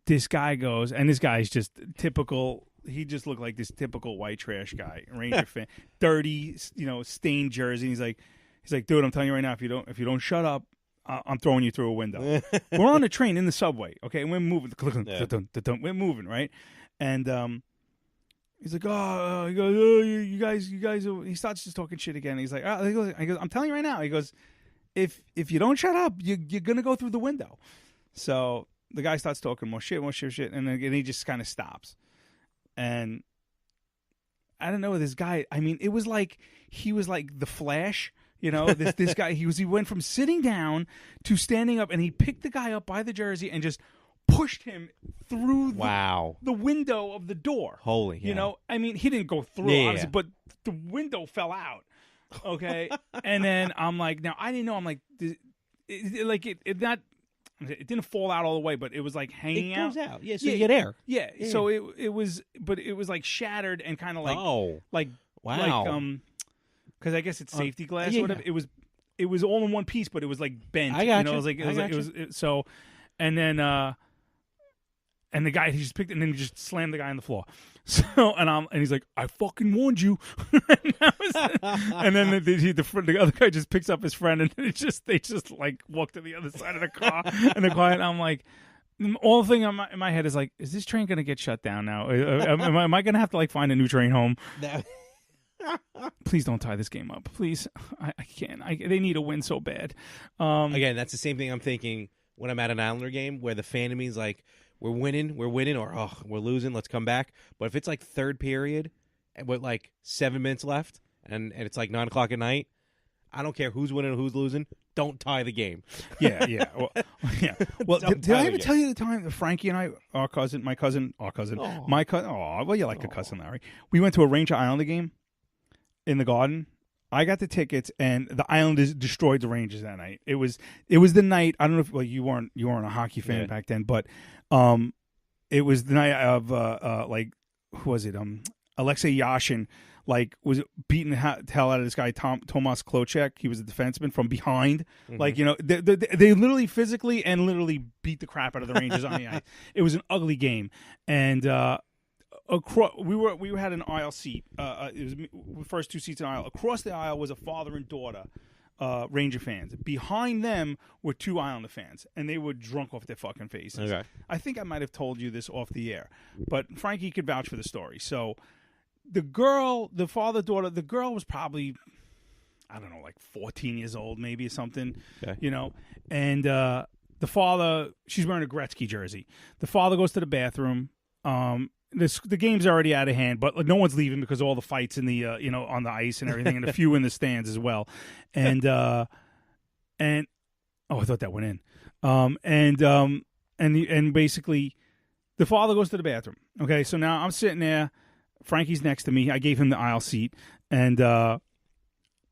this guy goes, and this guy's just typical. He just looked like this typical white trash guy, Ranger fan, dirty, stained jersey. He's like, dude, I'm telling you right now, if you don't shut up, I'm throwing you through a window. We're on a train in the subway, okay, and we're moving. Yeah. We're moving, right? And he's like, he goes, oh, you guys. He starts just talking shit again. He's like, he goes, I'm telling you right now. He goes, if you don't shut up, you're gonna go through the window. So the guy starts talking more shit, and then he just kind of stops. And I don't know, this guy. I mean, it was like he was like the Flash. This guy. He went from sitting down to standing up, and he picked the guy up by the jersey and just pushed him through Wow. the window of the door. Holy. Yeah. I mean, he didn't go through, Yeah. obviously, but the window fell out. Okay, and then I'm like, now I didn't know. I'm like, it didn't fall out all the way, but it was like hanging It goes out. out. Yeah, so Yeah. you get air. Yeah, Yeah. so it was like shattered and kind of like Oh. like Wow. because I guess it's safety glass yeah, or whatever. It was all in one piece, but it was like bent. I gotcha. It was like I gotcha. so, and then and the guy he just picked it and then he just slammed the guy on the floor. So and he's like, I fucking warned you. And then the other guy just picks up his friend and they just like walk to the other side of the car and the quiet. I'm like. All the thing in my head is like, is this train going to get shut down now? Am I going to have to like find a new train home? Please don't tie this game up. Please, I can't. They need a win so bad. Again, that's the same thing I'm thinking when I'm at an Islander game where the fan of me is like, we're winning, or we're losing, let's come back. But if it's like third period and with like 7 minutes left and it's like 9 o'clock at night, I don't care who's winning or who's losing. Don't tie the game. Yeah. Well, yeah. Well, Don't did I tie ever the tell you the time that Frankie and I, my cousin, Oh. my cousin? Oh, well, you like the cousin, Larry. We went to a Ranger Islander game in the Garden. I got the tickets, and the Islanders destroyed the Rangers that night. It was the night. I don't know if you weren't a hockey fan Yeah. back then, but it was the night of who was it? Alexei Yashin like was beating the hell out of this guy Tomas Klocek. He was a defenseman from behind. Like, you know, they literally physically and literally beat the crap out of the Rangers on the ice. It was an ugly game, and we had an aisle seat. It was the first two seats in the aisle. Across the aisle was a father and daughter. Ranger fans. Behind them were two Islander fans, and they were drunk off their fucking faces. Okay. I think I might have told you this off the air, but Frankie could vouch for the story. So the girl, the father-daughter, the girl was probably, I don't know, like 14 years old maybe or something, Okay. you know, and the father, she's wearing a Gretzky jersey. The father goes to the bathroom. The game's already out of hand, but no one's leaving because of all the fights in the you know, on the ice and everything, and a few in the stands as well. And oh, I thought that went in. And basically, the father goes to the bathroom. Okay, so now I'm sitting there. Frankie's next to me. I gave him the aisle seat, and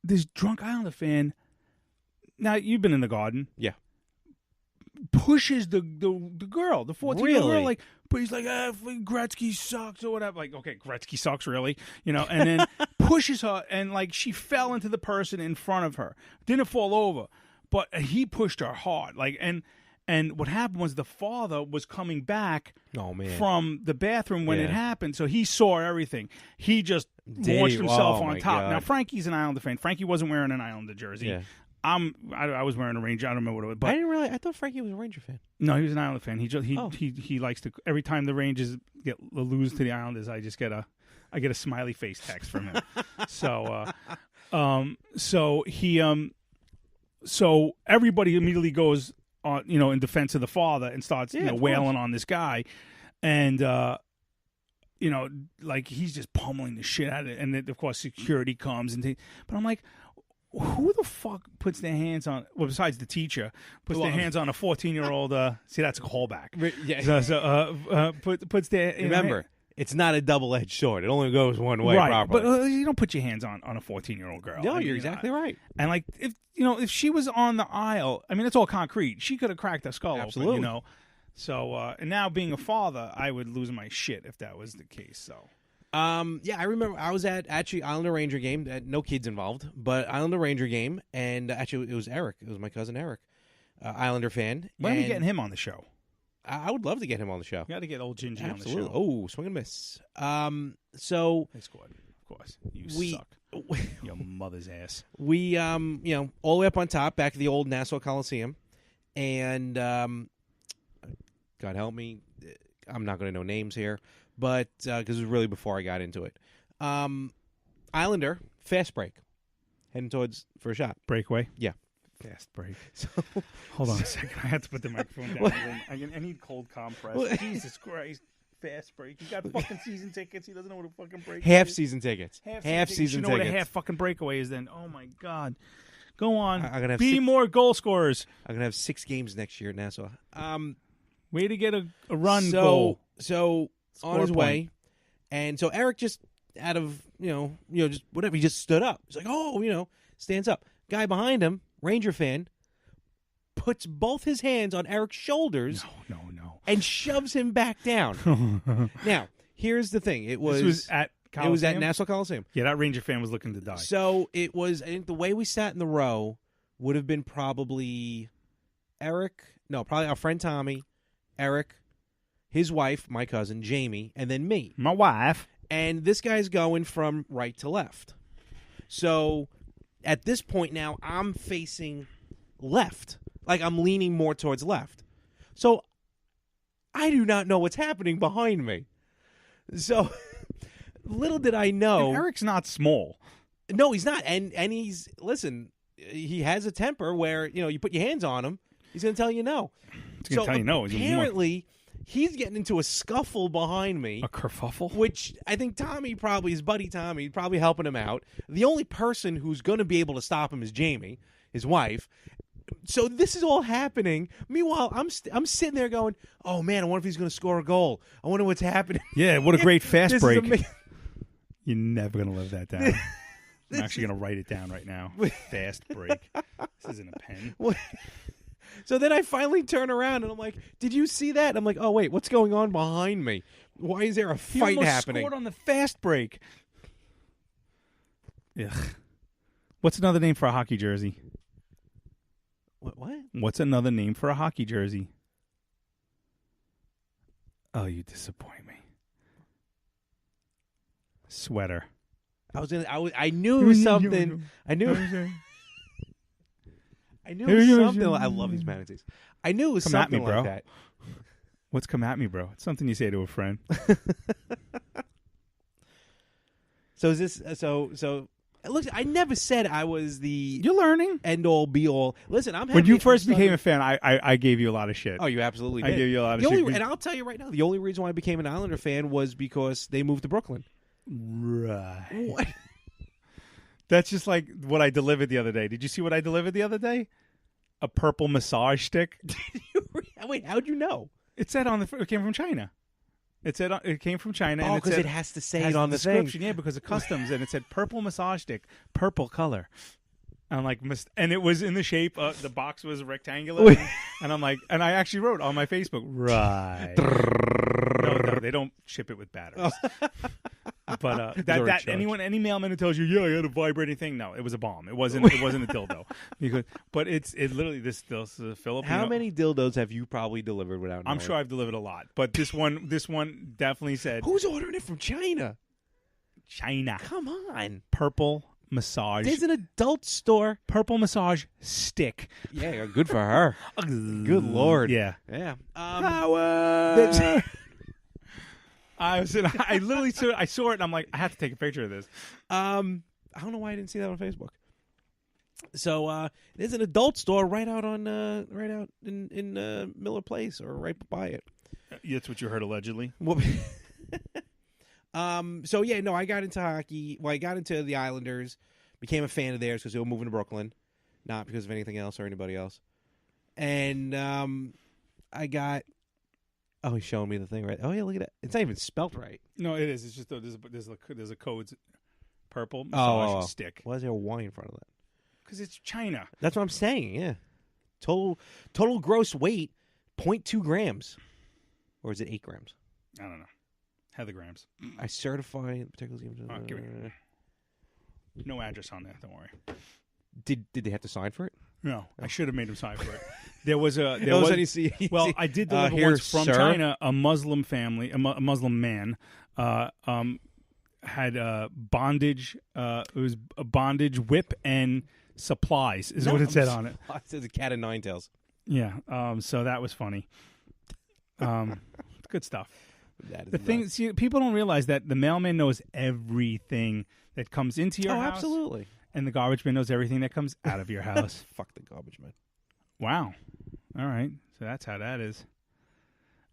this drunk Islander fan. Now you've been in the Garden. Yeah. Pushes the girl, the 14-year-old Really? girl, like, but he's like, Gretzky sucks or whatever. Like, okay, Gretzky sucks, really, you know, and then pushes her, and like she fell into the person in front of her, didn't fall over, but he pushed her hard, like, and what happened was the father was coming back from the bathroom when it happened, so he saw everything. He just launched himself on top. God. Now Frankie's an Islander fan. Frankie wasn't wearing an Islander jersey. Yeah. I was wearing a Ranger. I don't remember what it was. But I didn't realize. I thought Frankie was a Ranger fan. no, he was an Islander fan. He likes to. Every time the Rangers lose to the Islanders, I just get a smiley face text from him. So everybody immediately goes on, you know, in defense of the father and starts wailing on this guy, and you know, like he's just pummeling the shit out of it. And then of course security comes but I'm like, who the fuck puts their hands on? Well, besides the teacher, puts their hands on a 14-year-old. See, that's a callback. Yeah. Puts their Remember, it's not a double-edged sword. It only goes one way. Right, properly. but you don't put your hands on a 14-year-old girl. No, I mean, you're exactly right. And like, if she was on the aisle, I mean, it's all concrete. She could have cracked her skull Absolutely. open, you know. So, and now being a father, I would lose my shit if that was the case. So. Yeah, I remember I was at actually Islander Ranger game. No kids involved, but Islander Ranger game, and actually it was Eric. It was my cousin Eric, Islander fan. When are we getting him on the show? I would love to get him on the show. You got to get old Gingy Absolutely. on the show. Oh, swing and miss. So They scored, of course. You we suck. Your mother's ass. we you know, all the way up on top, back at the old Nassau Coliseum, and God help me, I'm not going to know names here. But because it was really before I got into it, Islander fast break, heading towards for a shot. Breakaway? Yeah. Fast break. So Hold on a second. I had to put the microphone down. I need cold compress. Jesus Christ. Fast break. You got fucking season tickets. He doesn't know what a fucking break half is. season tickets. Half season tickets. You know what a half fucking breakaway is then. Oh, my God. Go on. I'm gonna have Be 6 more goal scorers. I'm gonna have 6 games next year at Nassau. Way to get a run goal. So Score on his point. way, and so Eric just out of just whatever, he just stood up. He's like, oh, stands up. Guy behind him, Ranger fan, puts both his hands on Eric's shoulders. No. And shoves him back down. Now, here's the thing. It was at Coliseum? It was at Nassau Coliseum. Yeah, that Ranger fan was looking to die. So it was, I think the way we sat in the row would have been probably probably our friend Tommy, Eric, his wife, my cousin, Jamie, and then me. My wife. And this guy's going from right to left. So at this point now, I'm facing left. Like I'm leaning more towards left. So I do not know what's happening behind me. So little did I know. And Eric's not small. No, he's not. And he's, listen, he has a temper where, you put your hands on him, he's going to tell you no. He's going to tell you no. Apparently, he's getting into a scuffle behind me. A kerfuffle? Which I think Tommy his buddy Tommy, probably helping him out. The only person who's going to be able to stop him is Jamie, his wife. So this is all happening. Meanwhile, I'm sitting there going, oh, man, I wonder if he's going to score a goal. I wonder what's happening. Yeah, what a great fast This break. is You're never going to live that down. I'm actually going to write it down right now. Fast break. This isn't a pen. So then I finally turn around and I'm like, did you see that? I'm like, oh, wait, what's going on behind me? Why is there a He fight almost happening? scored on the fast break. Ugh. What's another name for a hockey jersey? What? What's another name for a hockey jersey? Oh, you disappoint me. Sweater. I knew it was something. I knew. I knew it was something. I love these manatees. I knew it was Come at me, something bro. like that. What's come at me, bro? It's something you say to a friend. So is this so? Look, I never said I was the You're learning. end all be all. Listen, I'm When happy you first I'm became a fan, I gave you a lot of shit. Oh, you absolutely did. I gave you a lot of The shit. only, and I'll tell you right now, the only reason why I became an Islander fan was because they moved to Brooklyn. Right. What? That's just like what I delivered the other day. Did you see what I delivered the other day? A purple massage stick. Wait, how'd you know? It said on the. It came from China. It came from China. Oh, and because said, it has to say has it on the description. thing. Yeah, because of customs, and it said purple massage stick, purple color. I'm like, and it was in the shape. The box was rectangular, and I'm like, and I actually wrote on my Facebook, right? No, they don't ship it with batteries. But any mailman who tells you, yeah, I had a vibrating thing, no, it was a bomb. It wasn't a dildo. But it literally this is a Filipino. How many dildos have you probably delivered without knowing? I'm sure I've delivered a lot, but this one definitely said Who's ordering it from China? China. Come on. Purple massage. There's an adult store. Purple massage stick. Yeah, good for her. Good Lord. Yeah. Yeah. Power. I literally saw it and I'm like, I have to take a picture of this. I don't know why I didn't see that on Facebook. So there's an adult store right out in Miller Place or right by it. That's what you heard allegedly. Well, so yeah, no, I got into hockey. Well, I got into the Islanders, became a fan of theirs because they were moving to Brooklyn, not because of anything else or anybody else. And I got. Oh, he's showing me the thing right. Oh yeah, look at that. It's not even spelt right. No, it is. It's just there's a code. Purple massage stick. Why is there a Y in front of that? Because it's China. That's what I'm saying. Yeah. Total gross weight 0.2 grams, or is it 8 grams? I don't know. Heather grams. I certify particulars. Give me. No address on there. Don't worry. Did they have to sign for it? No, I should have made him sign for it. There was a. Well, I did deliver once from China. A Muslim family, a Muslim man, had bondage. It was a bondage whip and supplies is what it said on it. It says a cat of nine tails. Yeah. So that was funny. Good stuff. The thing, see, people don't realize that the mailman knows everything that comes into your house. Absolutely. And the garbage man knows everything that comes out of your house. Fuck the garbage man. Wow. All right. So that's how that is.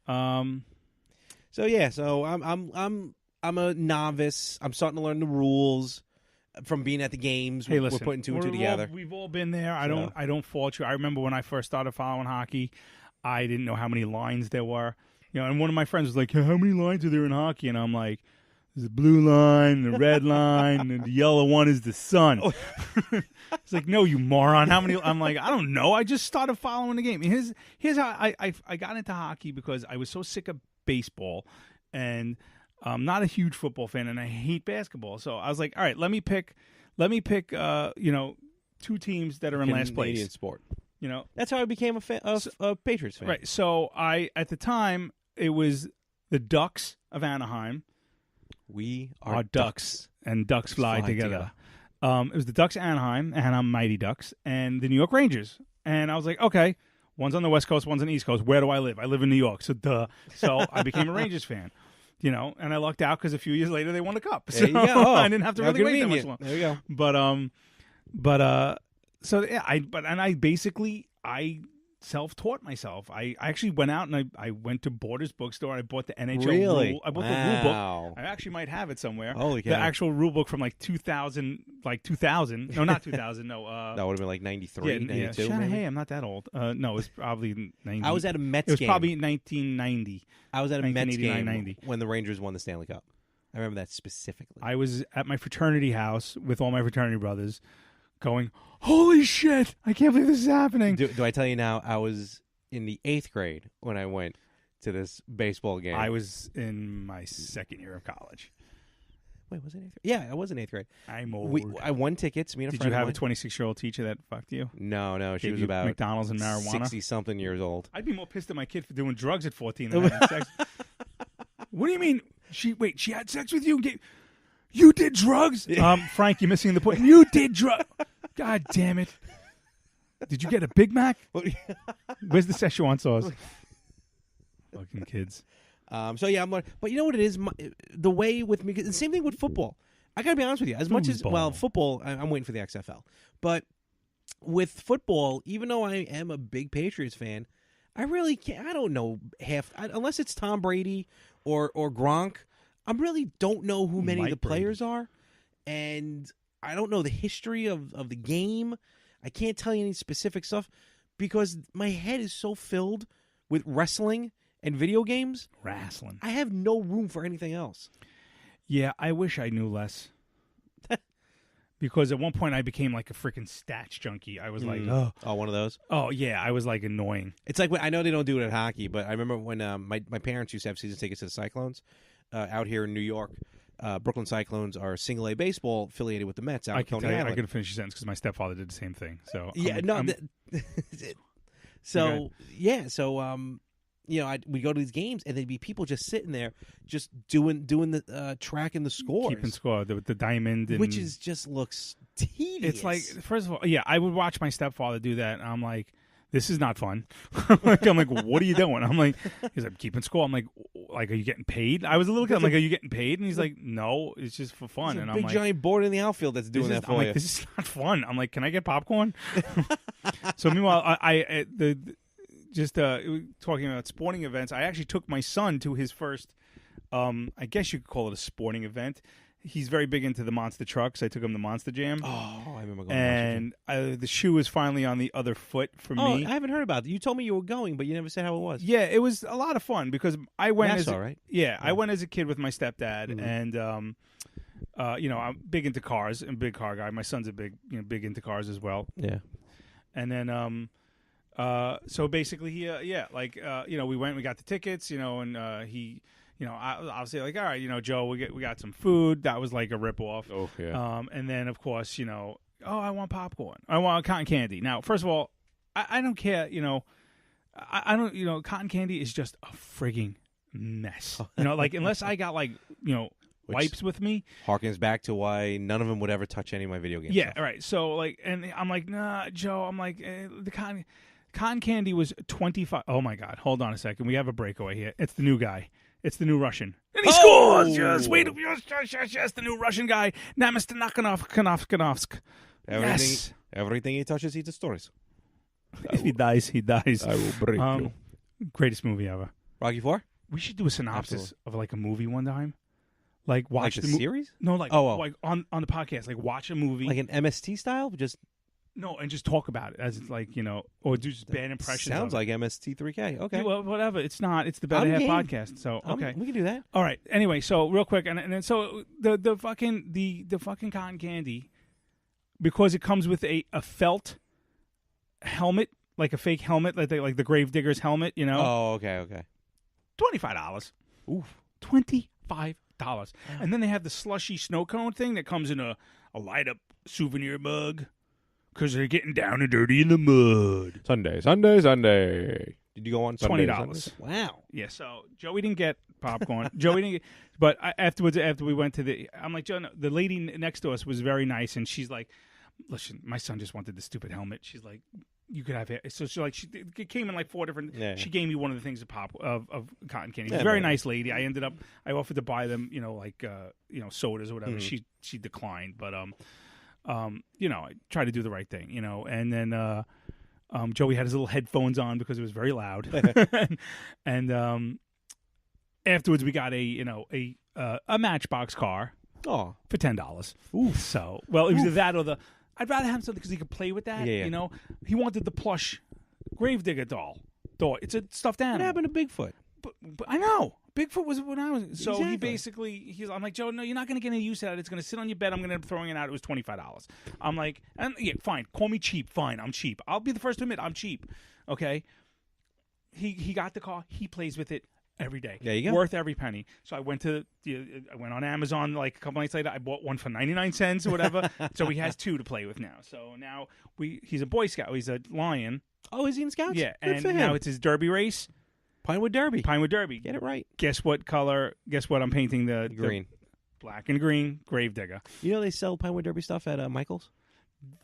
So yeah. So I'm a novice. I'm starting to learn the rules from being at the games. Hey, listen, we're putting two and two together. We've all been there. I don't fault you. I remember when I first started following hockey, I didn't know how many lines there were. You know, and one of my friends was like, "How many lines are there in hockey?" And I'm like, "There's the blue line, the red line, and the yellow one is the sun." It's like, "No, you moron! How many?" I'm like, "I don't know. I just started following the game." Here's how I got into hockey because I was so sick of baseball, and I'm not a huge football fan, and I hate basketball. So I was like, "All right, let me pick, two teams that are in last place." Canadian sport. You know, that's how I became a Patriots fan. Right. So at the time, it was the Ducks of Anaheim. We are Ducks, and Ducks fly together. It was the Ducks of Anaheim Mighty Ducks, and the New York Rangers. And I was like, okay, one's on the West Coast, one's on the East Coast. Where do I live? I live in New York, so duh. So I became a Rangers fan. You know, and I lucked out because a few years later they won the cup. So I didn't have to really wait that much long. There you go. I self-taught myself. I actually went out and I went to Borders bookstore. I bought the NHL rule. I bought the rule book. I actually might have it somewhere. Holy cow. The actual rule book from like 2000. No, not 2000. No. That would have been like 93, 92. Yeah. Hey, I'm not that old. No, it was probably 90. I was at a Mets game. It was probably 1990. I was at a Mets game 90. when the Rangers won the Stanley Cup. I remember that specifically. I was at my fraternity house with all my fraternity brothers going, holy shit, I can't believe this is happening. Do I tell you now, I was in the 8th grade when I went to this baseball game. I was in my second year of college. Wait, was it 8th grade? Yeah, I was in 8th grade. I'm old. I won tickets. Me and a Did friend you have of a mine. 26-year-old teacher that fucked you? No, she Gave was you about McDonald's and marijuana? 60-something years old. I'd be more pissed at my kid for doing drugs at 14 than having sex. What do you mean? She had sex with you? You did drugs? Frank, you're missing the point. You did drugs. God damn it. Did you get a Big Mac? Where's the Szechuan sauce? Fucking kids. So yeah, but you know what it is? The way with me, the same thing with football. I gotta be honest with you. As much as football, I'm waiting for the XFL. But with football, even though I am a big Patriots fan, I really can't. I don't know unless it's Tom Brady or Gronk. I really don't know who many of the players are, and I don't know the history of the game. I can't tell you any specific stuff because my head is so filled with wrestling and video games. Wrestling. I have no room for anything else. Yeah, I wish I knew less. Because at one point I became like a freaking stats junkie. I was like, oh, one of those. Oh yeah, I was like annoying. It's like I know they don't do it at hockey, but I remember when my parents used to have season tickets to the Cyclones out here in New York. Brooklyn Cyclones are single A baseball affiliated with the Mets out in Coney Island. I can finish your sentence because my stepfather did the same thing. So yeah, we go to these games and there'd be people just sitting there, just doing the tracking the scores, keeping score with the diamond, which is just looks tedious. It's like, first of all, yeah, I would watch my stepfather do that, and I'm like, this is not fun. I'm like, what are you doing? I'm like, he's like, keeping score. I'm like, are you getting paid? I was a little kid. I'm like, are you getting paid? And he's like, no, it's just for fun. And I'm like, big giant board in the outfield that's doing that for you. I'm like, this is not fun. I'm like, can I get popcorn? So meanwhile, talking about sporting events, I actually took my son to his first, I guess you could call it a sporting event. He's very big into the monster trucks. I took him to Monster Jam. Oh, I remember going. And the shoe was finally on the other foot for me. I haven't heard about it. You told me you were going, but you never said how it was. Yeah, it was a lot of fun because I went right? Yeah, I went as a kid with my stepdad, and I'm big into cars and big car guy. My son's a big into cars as well. Yeah, and then so basically we went, we got the tickets, and he. I'll say like, all right, Joe, we got some food. That was like a ripoff. Oh yeah. And then of course, I want popcorn. I want cotton candy. Now, first of all, I don't care. I don't. Cotton candy is just a frigging mess. Like unless I got wipes with me. Harkens back to why none of them would ever touch any of my video games. Yeah. All right. So and I'm like, nah, Joe. I'm like the cotton candy was 25. Oh my God. Hold on a second. We have a breakaway here. It's the new guy. It's the new Russian. And he scores! Yes, wait, yes, the new Russian guy. Now, Mr. Kanovsk. Everything he touches, he destroys. If he dies, he dies. I will break you. Greatest movie ever. Rocky IV? We should do a synopsis of like a movie one time. Like watch the series? No, like on the podcast. Like watch a movie. Like an MST style? No, and just talk about it as it's like, or do just bad impressions. Sounds like MST3K. Okay. Well, whatever. It's not. It's the Better Half podcast. So, okay. We can do that. All right. Anyway, so real quick. And then so the fucking cotton candy, because it comes with a felt helmet, like a fake helmet, like the Gravedigger's helmet, Oh, okay. $25. Oof. $25. And then they have the slushy snow cone thing that comes in a light up souvenir mug. Because they're getting down and dirty in the mud. Sunday. Did you go on Sunday? $20. Wow. Yeah, so Joey didn't get popcorn. But afterwards, after we went to I'm like, Joe, no, the lady next to us was very nice, and she's like, listen, my son just wanted the stupid helmet. She's like, you could have it. So it came in like 4 different. Yeah. She gave me one of the things of cotton candy. She's a very nice lady. I offered to buy them, sodas or whatever. Mm-hmm. She declined, but I tried to do the right thing, and then Joey had his little headphones on because it was very loud, and afterwards we got a Matchbox car for $10. Ooh, so it was either that or I'd rather have something because he could play with that. Yeah. He wanted the plush Gravedigger doll. It's a stuffed animal. What happened to Bigfoot? But I know. Bigfoot was when I was. So exactly. I'm like, Joe, no, you're not going to get any use out of it. It's going to sit on your bed. I'm going to end up throwing it out. It was $25. I'm like, fine. Call me cheap. Fine. I'm cheap. I'll be the first to admit I'm cheap. Okay. He got the car. He plays with it. every day. There you go. Worth every penny. So I went on Amazon like a couple nights later. I bought one for 99 cents or whatever. So he has 2 to play with now. So now he's a Boy Scout. He's a Lion. Oh, is he in Scouts? Yeah, Good and for him. now it's his Derby race. Pinewood Derby. Get it right. Guess what color? Guess what I'm painting the Green. Black and green. Gravedigger. You know they sell Pinewood Derby stuff at Michael's?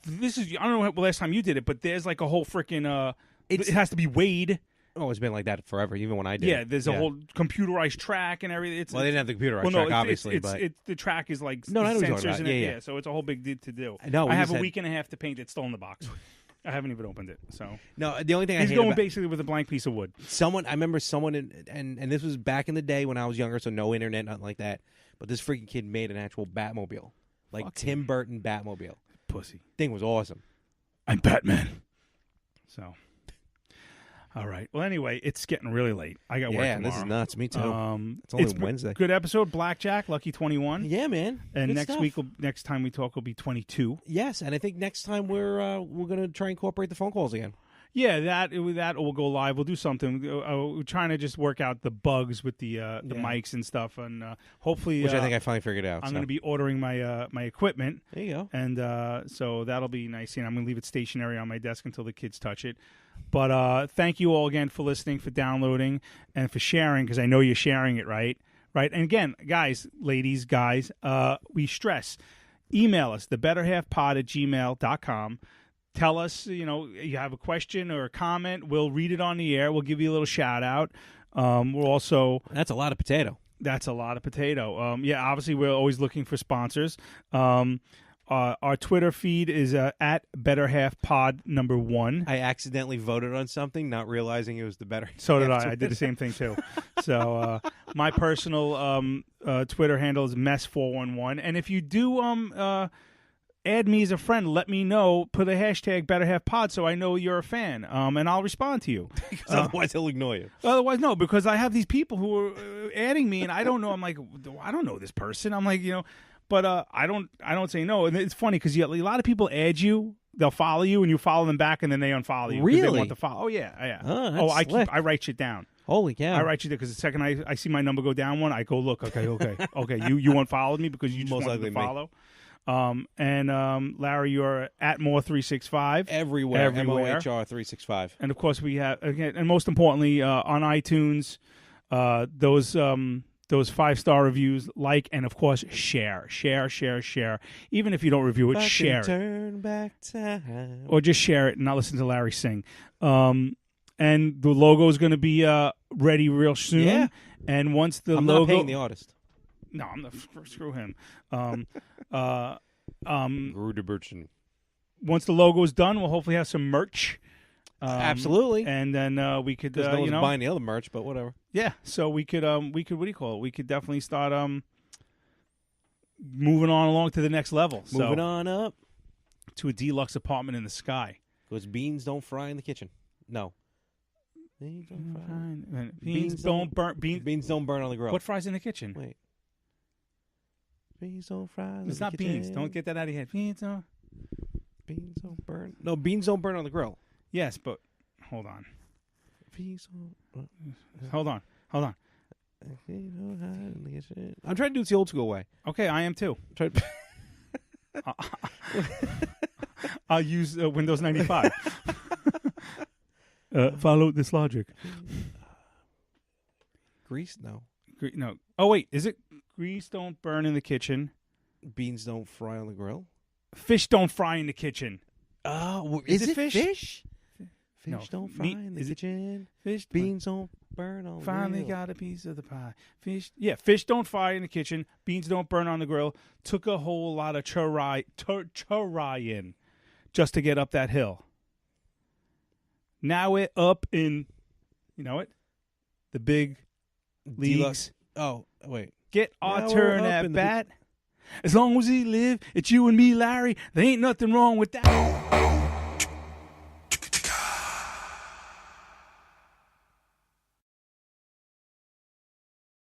This is, I don't know the last time you did it, but there's like a whole freaking, it has to be weighed. Oh, it's been like that forever, even when I did. Yeah, there's a whole computerized track and everything. Well, they didn't have the computerized track, obviously, but the track is like No, I know what you're talking sensors about. in it. Yeah. So it's a whole big deal to do. No, I we have just a had- week and a half to paint it. It's still in the box. I haven't even opened it. So No, the only thing I he's hate going about basically with a blank piece of wood. I remember someone, and this was back in the day when I was younger, so no internet, nothing like that. But this freaking kid made an actual Batmobile, like Fuck Tim Burton Batmobile. Pussy. Thing was awesome. I'm Batman. So, all right. Well, anyway, it's getting really late. I got work Yeah, tomorrow. this is nuts. Me too. It's only Wednesday. Good episode. Blackjack, Lucky 21. Yeah, man. And Good stuff. next time we talk will be 22. Yes, and I think next time we're gonna try and incorporate the phone calls again. Yeah, that will go live. We'll do something. We're trying to just work out the bugs with the mics and stuff, and hopefully, Which I think I finally figured out. I'm so. going to be ordering my my equipment, There you go. and so that'll be nice. And I'm going to leave it stationary on my desk until the kids touch it. But thank you all again for listening, for downloading, and for sharing, because I know you're sharing it, right? And again, guys, ladies, guys, we stress. Email us, thebetterhalfpod@gmail.com. Tell us, you have a question or a comment. We'll read it on the air. We'll give you a little shout out. We'll also That's a lot of potato. That's a lot of potato. Obviously we're always looking for sponsors. Our Twitter feed is at BetterHalfPod1. I accidentally voted on something, not realizing it was the better. So did I. I did the same thing too. So my personal Twitter handle is Mess411. And if you do add me as a friend, let me know. Put a hashtag BetterHalfPod so I know you're a fan, and I'll respond to you. Because otherwise he'll ignore you. Otherwise, no, because I have these people who are adding me, and I don't know. I'm like, I don't know this person. I'm like, but I don't say no. And it's funny because a lot of people add you. They'll follow you, and you follow them back, and then they unfollow you. 'Cause Really? They want to follow. Oh yeah. Oh, that's slick. I write shit down. Holy cow! I write you there because the second I see my number go down one, I go look. Okay. You unfollowed me because you just Most wanted likely to me. follow. And Larry, you're at More365 Everywhere. MOHR 365. and of course we have again, and most importantly on iTunes, those 5-star reviews, and of course share. Even if you don't review it, share it, Turn back time. or just share it and not listen to Larry sing. And the logo is going to be ready real soon. Yeah. And once the I'm logo, not paying the artist. no, I'm not. Screw him. Grudebertson. Once the logo is done, we'll hopefully have some merch. Absolutely. And then we could, Because no one's buying the other merch, but whatever. yeah. So we could, what do you call it? We could definitely start moving on along to the next level. Moving on up. to a deluxe apartment in the sky. Because beans don't fry in the kitchen. No. Beans don't fry. Beans don't burn. Beans don't burn on the grill. What fries in the kitchen? Wait. Beans don't fry. in It's the not kitchen. beans. Don't get that out of your head. Beans don't. Beans don't burn. No, beans don't burn on the grill. Yes, but hold on. Beans don't. Hold on. I'm trying to do it the old school way. Okay, I am too. Try. I'll use Windows 95. Follow this logic. Grease? No. No. Oh, wait. Is it grease don't burn in the kitchen? Beans don't fry on the grill? Fish don't fry in the kitchen. Oh, Is is it it fish? fish? Fish No, don't fry meat- in the is it- kitchen. Fish. Beans don't burn on the Finally grill. got a piece of the pie. Fish don't fry in the kitchen. Beans don't burn on the grill. Took a whole lot of trying just to get up that hill. Now we're up in, the big leagues. Deluxe. Oh, wait. Get our Now we're turn up at in the bat. As long as we live, it's you and me, Larry. There ain't nothing wrong with that.